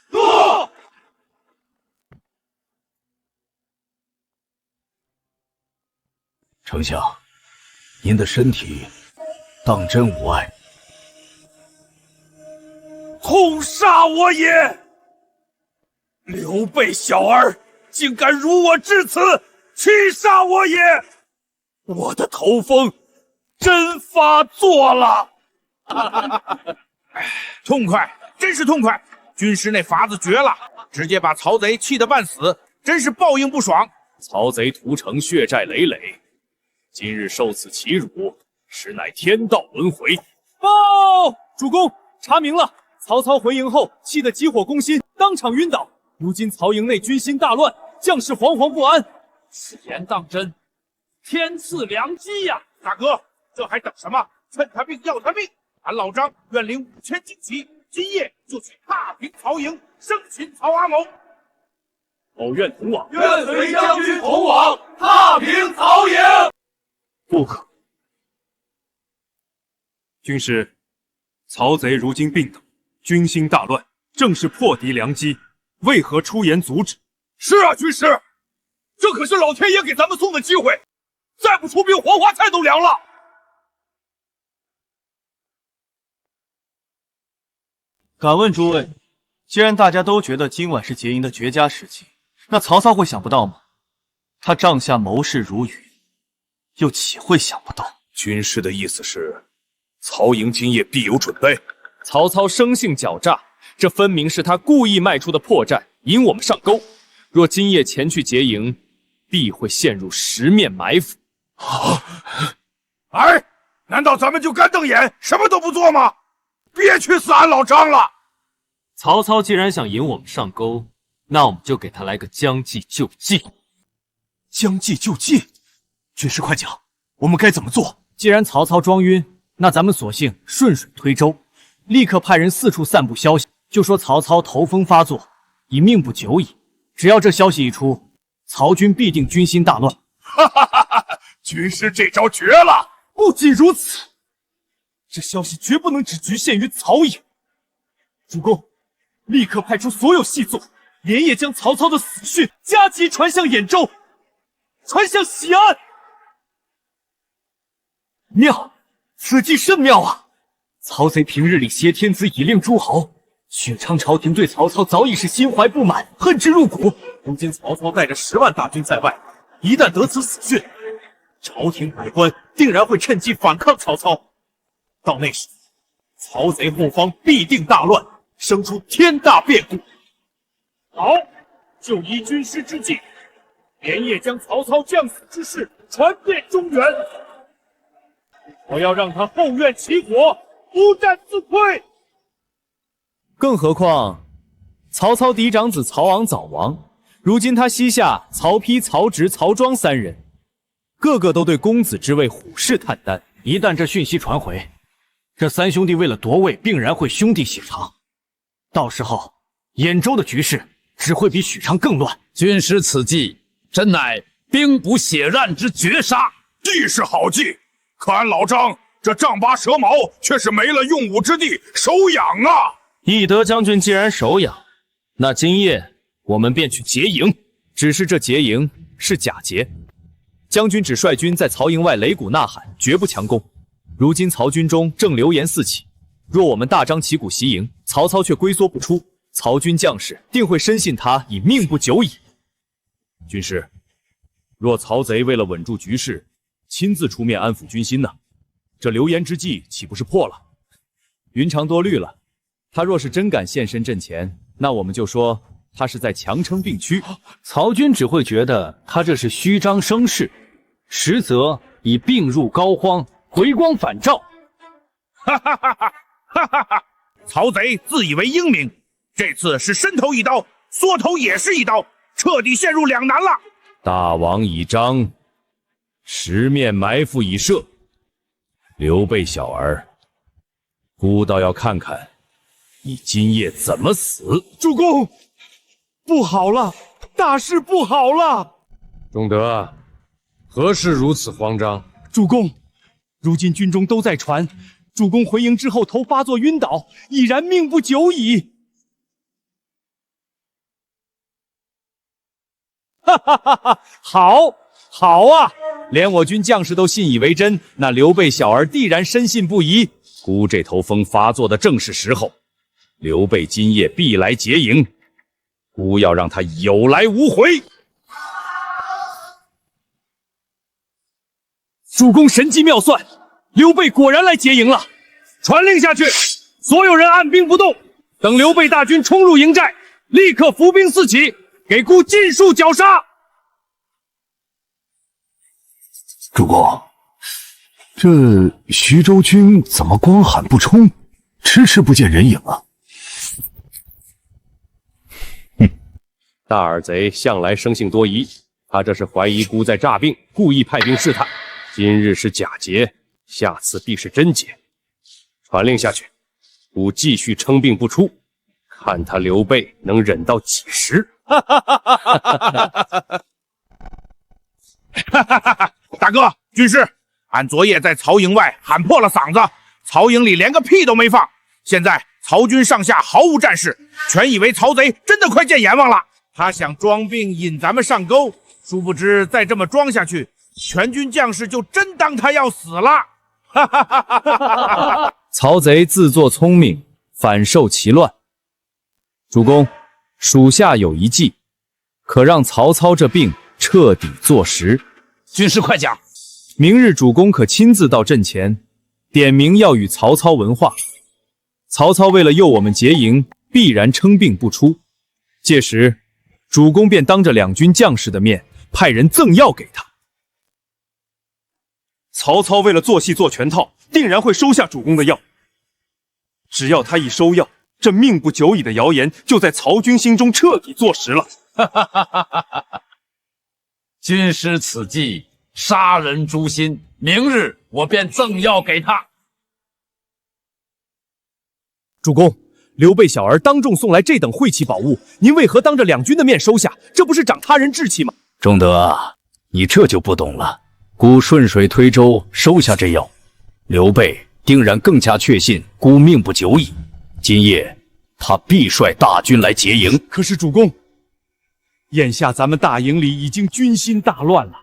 诺。丞相，您的身体当真无碍？痛杀我也！刘备小儿竟敢辱我至此，气杀我也！我的头风真发作了。痛快，真是痛快！军师那法子绝了，直接把曹贼气得半死，真是报应不爽。曹贼屠城，血债累累，今日受此其辱，实乃天道轮回。报，主公，查明了，曹操回营后气得急火攻心，当场晕倒。如今曹营内军心大乱，将士惶惶不安。此言当真，天赐良机呀！大哥，这还等什么？趁他病要他命！俺老张愿领5000精骑，今夜就去踏平曹营，生擒曹阿谋。某愿同往，愿随将军同往，踏平曹营。不可！军师，曹贼如今病倒，军心大乱，正是破敌良机，为何出言阻止？是啊，军师，这可是老天爷给咱们送的机会，再不出兵，黄花菜都凉了。敢问诸位，既然大家都觉得今晚是劫营的绝佳时机，那曹操会想不到吗？他帐下谋士如雨，又岂会想不到？军师的意思是，曹营今夜必有准备。曹操生性狡诈，这分明是他故意迈出的破绽，引我们上钩。若今夜前去劫营，必会陷入10面埋伏。哎，难道咱们就干瞪眼，什么都不做吗？别去死俺老张了！曹操既然想引我们上钩，那我们就给他来个将计就计。将计就计，军师快讲，我们该怎么做？既然曹操装晕，那咱们索性顺水推舟，立刻派人四处散布消息，就说曹操头风发作，已命不久矣。只要这消息一出，曹军必定军心大乱。哈哈哈哈！军师这招绝了！不仅如此，这消息绝不能只局限于曹营。主公，立刻派出所有细作，连夜将曹操的死讯加急传向兖州，传向西安。妙，此计甚妙啊！曹贼平日里挟天子以令诸侯，许昌朝廷对曹操早已是心怀不满，恨之入骨。如今曹操带着10万大军在外，一旦得此死讯，朝廷百官定然会趁机反抗曹操。到那时，曹贼后方必定大乱，生出天大变故。好，就依军师之计，连夜将曹操将死之事传遍中原。我要让他后院起火，不战自溃。更何况，曹操嫡长子曹昂早亡，如今他膝下曹丕、曹植、曹庄3人，个个都对公子之位虎视眈眈。一旦这讯息传回，这3兄弟为了夺位，定然会兄弟血偿。到时候，兖州的局势只会比许昌更乱。军师此计，真乃兵不血刃之绝杀，计是好计。可俺老张这丈八蛇矛却是没了用武之地，手痒啊！翼德将军既然手痒，那今夜我们便去劫营。只是这劫营是假劫，将军只率军在曹营外擂鼓呐喊，绝不强攻。如今曹军中正流言四起，若我们大张旗鼓袭营，曹操却龟缩不出，曹军将士定会深信他已命不久矣。军师，若曹贼为了稳住局势，亲自出面安抚军心呢？这流言之计岂不是破了？云长多虑了，他若是真敢现身阵前，那我们就说他是在强撑病躯。曹军只会觉得他这是虚张声势，实则已病入膏肓，回光返照。哈哈哈哈哈哈哈！曹贼自以为英明，这次是伸头一刀，缩头也是一刀，彻底陷入两难了。大网已张，十面埋伏已设。刘备小儿，孤倒要看看你今夜怎么死。主公，不好了，大事不好了！仲德，何事如此慌张？主公，如今军中都在传，主公回营之后头发作晕倒，已然命不久矣。哈哈哈哈！好，好啊！连我军将士都信以为真，那刘备小儿必然深信不疑。孤这头风发作的正是时候，刘备今夜必来劫营，孤要让他有来无回。主公神机妙算，刘备果然来劫营了。传令下去，所有人按兵不动，等刘备大军冲入营寨，立刻伏兵四起，给孤尽数绞杀。主公，这徐州军怎么光喊不冲，迟迟不见人影啊？大耳贼向来生性多疑，他这是怀疑孤在诈病，故意派兵试探。今日是假劫，下次必是真劫。传令下去，孤继续称病不出，看他刘备能忍到几时。哈哈哈哈哈哈！哈哈哈哈！大哥，军师，俺昨夜在曹营外喊破了嗓子，曹营里连个屁都没放。现在曹军上下毫无战事，全以为曹贼真的快见阎王了。他想装病引咱们上钩，殊不知再这么装下去，全军将士就真当他要死了。哈哈哈哈哈哈！曹贼自作聪明，反受其乱。主公，属下有一计，可让曹操这病彻底坐实。军师快讲。明日主公可亲自到阵前，点名要与曹操问话。曹操为了诱我们劫营，必然称病不出。届时，主公便当着两军将士的面，派人赠药给他。曹操为了做戏做全套，定然会收下主公的药。只要他一收药，这命不久矣的谣言就在曹军心中彻底坐实了。哈哈哈哈哈哈！军师此计，杀人诛心。明日我便赠药给他。主公，刘备小儿当众送来这等晦气宝物，您为何当着两军的面收下？这不是长他人志气吗？仲德，你这就不懂了。孤顺水推舟收下这药，刘备定然更加确信孤命不久矣。今夜他必率大军来劫营。可是主公，眼下咱们大营里已经军心大乱了，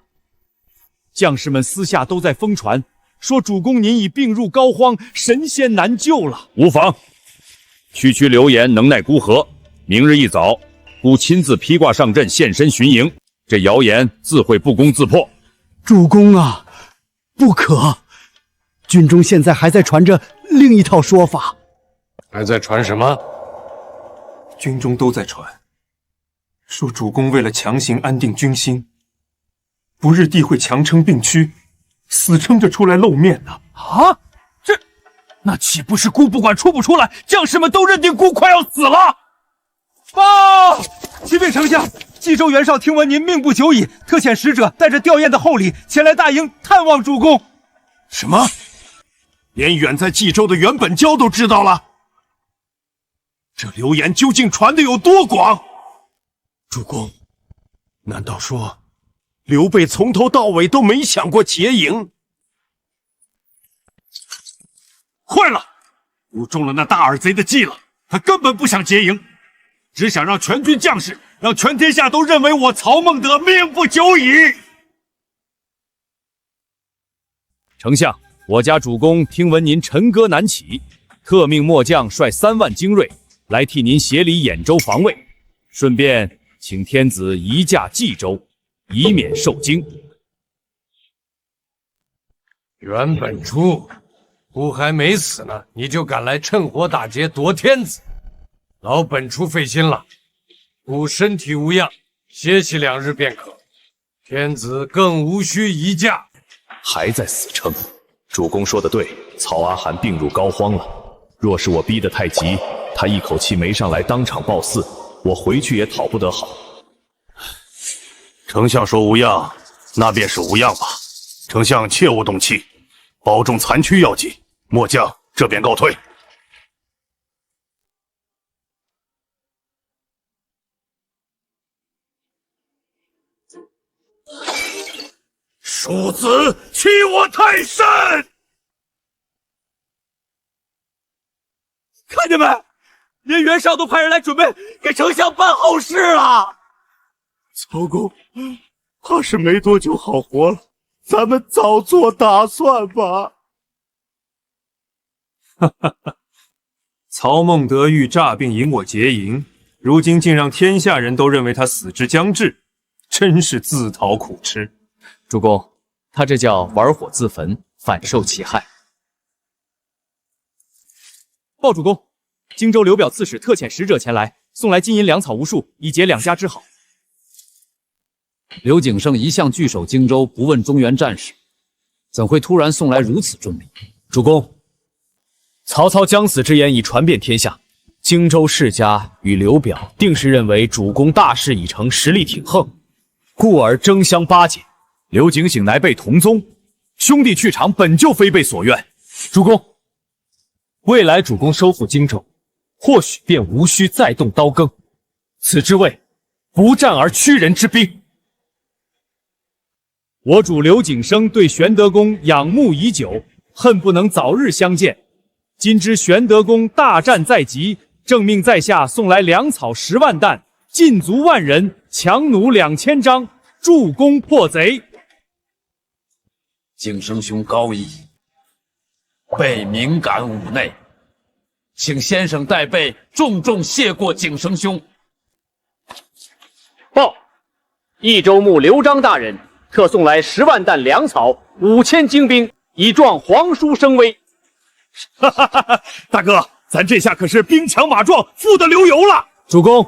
将士们私下都在疯传，说主公您已病入膏肓，神仙难救了。无妨，区区流言能奈孤何？明日一早，孤亲自披挂上阵，现身巡营，这谣言自会不攻自破。主公啊，不可！军中现在还在传着另一套说法。还在传什么？军中都在传，说主公为了强行安定军心，不日必会强撑病躯，死撑着出来露面呢。啊，那岂不是孤不管出不出来，将士们都认定孤快要死了？报！启禀丞相，冀州袁绍听闻您命不久矣，特遣使者带着吊唁的厚礼前来大营探望主公。什么？连远在冀州的袁本交都知道了？这流言究竟传得有多广？主公，难道说刘备从头到尾都没想过劫营？坏了，孤中了那大耳贼的计了，他根本不想劫营，只想让全军将士，让全天下都认为我曹孟德命不久矣。丞相，我家主公听闻您沉歌难起，特命末将率3万精锐来替您协理兖州防卫，顺便请天子移驾冀州，以免受惊。袁本初，孤还没死呢，你就敢来趁火打劫夺天子，老本初费心了。孤身体无恙，歇息2日便可。天子更无需移驾。还在死撑。主公说的对，曹阿含病入膏肓了。若是我逼得太急，他一口气没上来当场暴死，我回去也讨不得好。丞相说无恙，那便是无恙吧。丞相切勿动气，保重残躯要紧。末将这便告退。庶子欺我太甚！看见没？连袁绍都派人来准备给丞相办后事了。曹公，怕是没多久好活了，咱们早做打算吧。哈哈哈！曹孟德欲诈病引我劫营，如今竟让天下人都认为他死之将至，真是自讨苦吃。主公，他这叫玩火自焚，反受其害。报主公，荆州刘表刺史特遣使者前来，送来金银粮草无数，以结两家之好。刘景升一向据守荆州，不问中原战事，怎会突然送来如此重礼？主公，曹操将死之言已传遍天下，荆州世家与刘表定是认为主公大事已成，实力挺横，故而争相巴结。刘景醒乃备同宗，兄弟去场本就非备所愿。主公，未来主公收复荆州，或许便无需再动刀耕，此之谓不战而屈人之兵。我主刘景升对玄德公仰慕已久，恨不能早日相见。今知玄德公大战在即，正命在下送来粮草10万担，禁卒1万人，强弩2000张，助攻破贼。景升兄高义，备敏感妩内，请先生代备重重谢过景升兄。报，益州牧刘璋大人特送来10万担粮草，5000精兵，以壮皇叔声威。哈哈哈哈！大哥，咱这下可是兵强马壮，富得流油了。主公，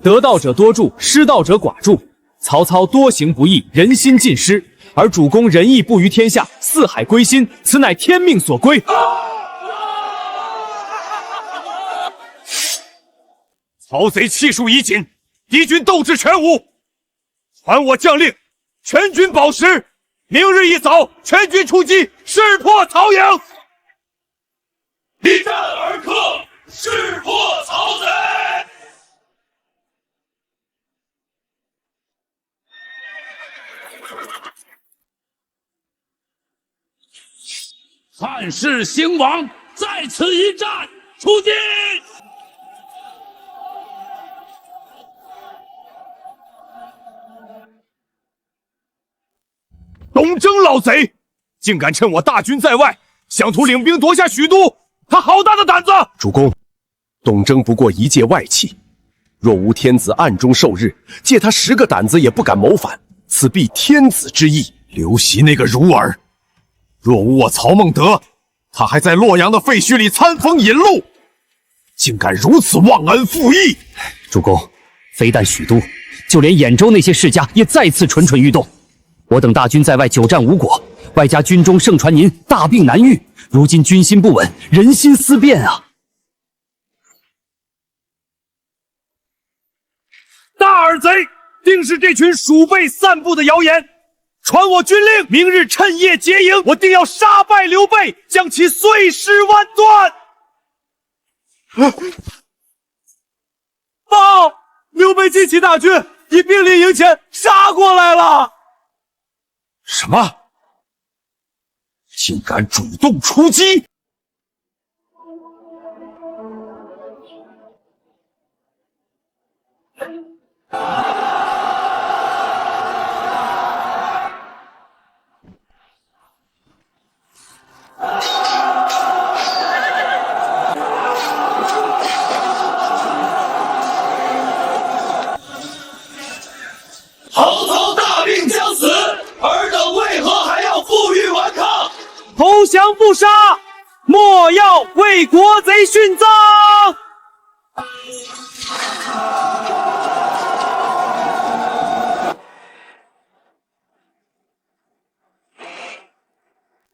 得道者多助，失道者寡助。曹操多行不义，人心尽失，而主公仁义布于天下，四海归心，此乃天命所归。曹贼气数已尽，敌军斗志全无，传我将令，全军保实，明日一早全军出击，势破曹营。一战而克，识破曹贼！汉室兴亡，在此一战，出击！东征老贼，竟敢趁我大军在外，想图领兵夺下许都，他好大的胆子！主公，东征不过一介外戚，若无天子暗中授日，借他10个胆子也不敢谋反，此必天子之意。刘袭那个孺儿，若无我曹孟德，他还在洛阳的废墟里餐风饮露，竟敢如此忘恩负义！主公，非但许都，就连兖州那些世家也再次蠢蠢欲动。我等大军在外久战无果，外加军中盛传您大病难愈，如今军心不稳，人心思变啊！大耳贼，定是这群鼠辈散布的谣言。传我军令，明日趁夜结营，我定要杀败刘备，将其碎尸万段。报！刘备集齐大军，以兵临营前杀过来了。什么？竟敢主动出击！曹操大病将死，尔等为何还要负隅顽抗？投降不杀，莫要为国贼殉葬！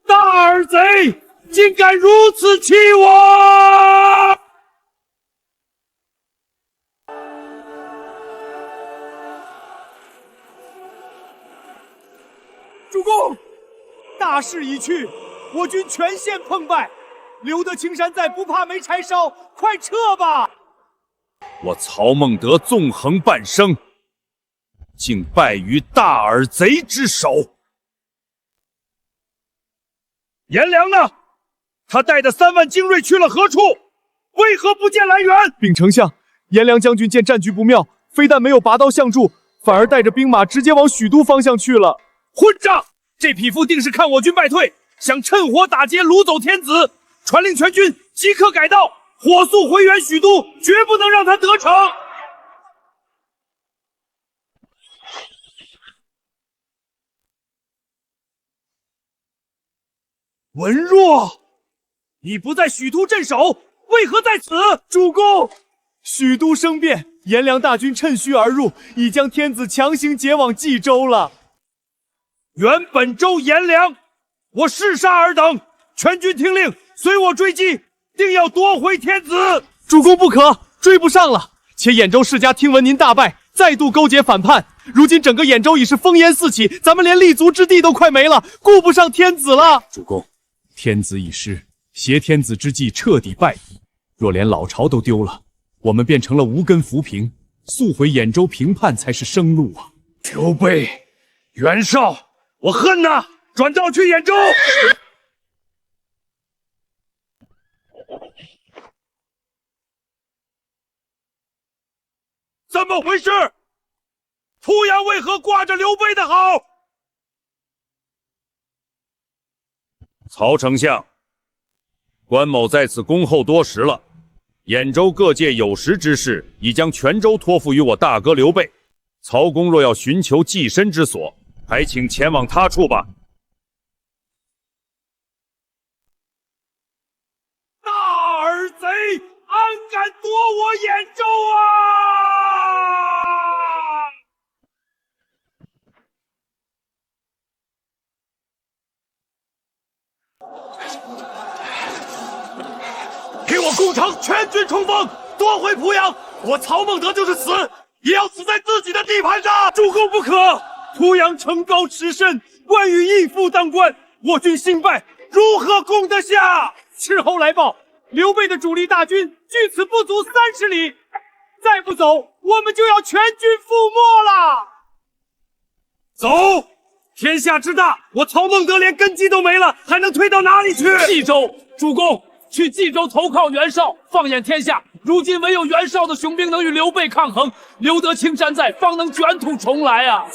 大耳贼，竟敢如此欺我！主公，大势已去，我军全线碰败，留得青山在，不怕没柴烧，快撤吧！我曹孟德纵横半生，竟败于大耳贼之手。颜良呢？他带的3万精锐去了何处？为何不见来援？禀丞相，颜良将军见战局不妙，非但没有拔刀相助，反而带着兵马直接往许都方向去了。混账！这匹夫定是看我军败退，想趁火打劫，掳走天子。传令全军即刻改道，火速回援许都，绝不能让他得逞。文若，你不在许都镇守，为何在此？主公，许都生变，颜良大军趁虚而入，已将天子强行解往冀州了。原本州颜良，我誓杀尔等，全军听令，随我追击，定要夺回天子。主公不可，追不上了。且兖州世家听闻您大败，再度勾结反叛，如今整个兖州已是烽烟四起，咱们连立足之地都快没了，顾不上天子了。主公，天子已失，挟天子之计彻底败矣。若连老巢都丢了，我们便成了无根浮萍，速回兖州平叛才是生路啊！刘备、袁绍。我恨呐！转道去兖州。怎么回事？濮阳为何挂着刘备的好？曹丞相，关某在此恭候多时了。兖州各界有识之士已将全州托付于我大哥刘备。曹公若要寻求寄身之所，还请前往他处吧。大耳贼，安敢夺我兖州啊！给我攻城，全军冲锋，夺回濮阳！我曹孟德就是死，也要死在自己的地盘上！主公不可！濮阳城高池深，关羽义父当关，我军兴败，如何攻得下？斥候来报，刘备的主力大军距此不足30里，再不走，我们就要全军覆没了。走！天下之大，我曹孟德连根基都没了，还能退到哪里去？冀州，主公，去冀州投靠袁绍。放眼天下，如今唯有袁绍的雄兵能与刘备抗衡，留得青山在，方能卷土重来啊！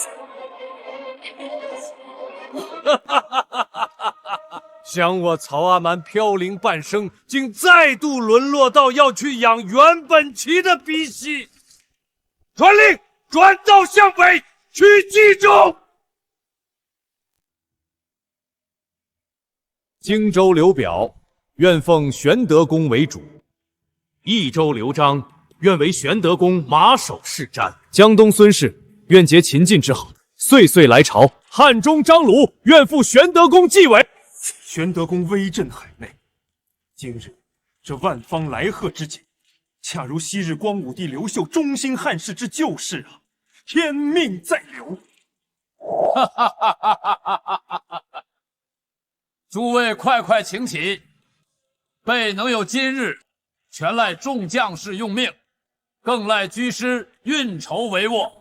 想我曹阿瞒飘零半生，竟再度沦落到要去养袁本齐的鼻息。传令，转道向北，去冀州。荆州刘表愿奉玄德公为主，益州刘璋愿为玄德公马首是瞻，江东孙氏愿结秦晋之好，岁岁来朝。汉中张鲁愿负玄德公继位。玄德公威震海内，今日这万方来贺之景，恰如昔日光武帝刘秀忠心汉室之旧事啊！天命在刘。诸位快快请起，备能有今日，全赖众将士用命，更赖军师运筹帷幄。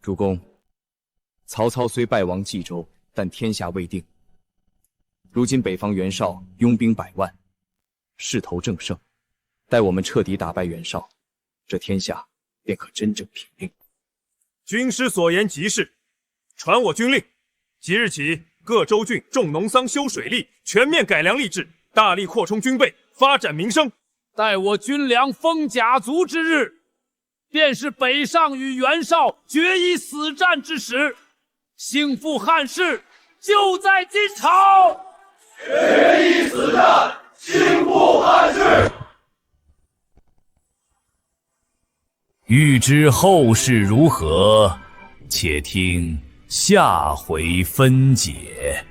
主公，曹操虽败亡冀州，但天下未定。如今北方袁绍拥兵100万，势头正盛，待我们彻底打败袁绍，这天下便可真正平定。军师所言极是，传我军令，即日起各州郡种农桑修水利，全面改良吏治，大力扩充军备，发展民生。待我军粮丰甲足之日，便是北上与袁绍决一死战之时。兴复汉室，就在今朝。决一死战，兴复汉室。欲知后事如何，且听下回分解。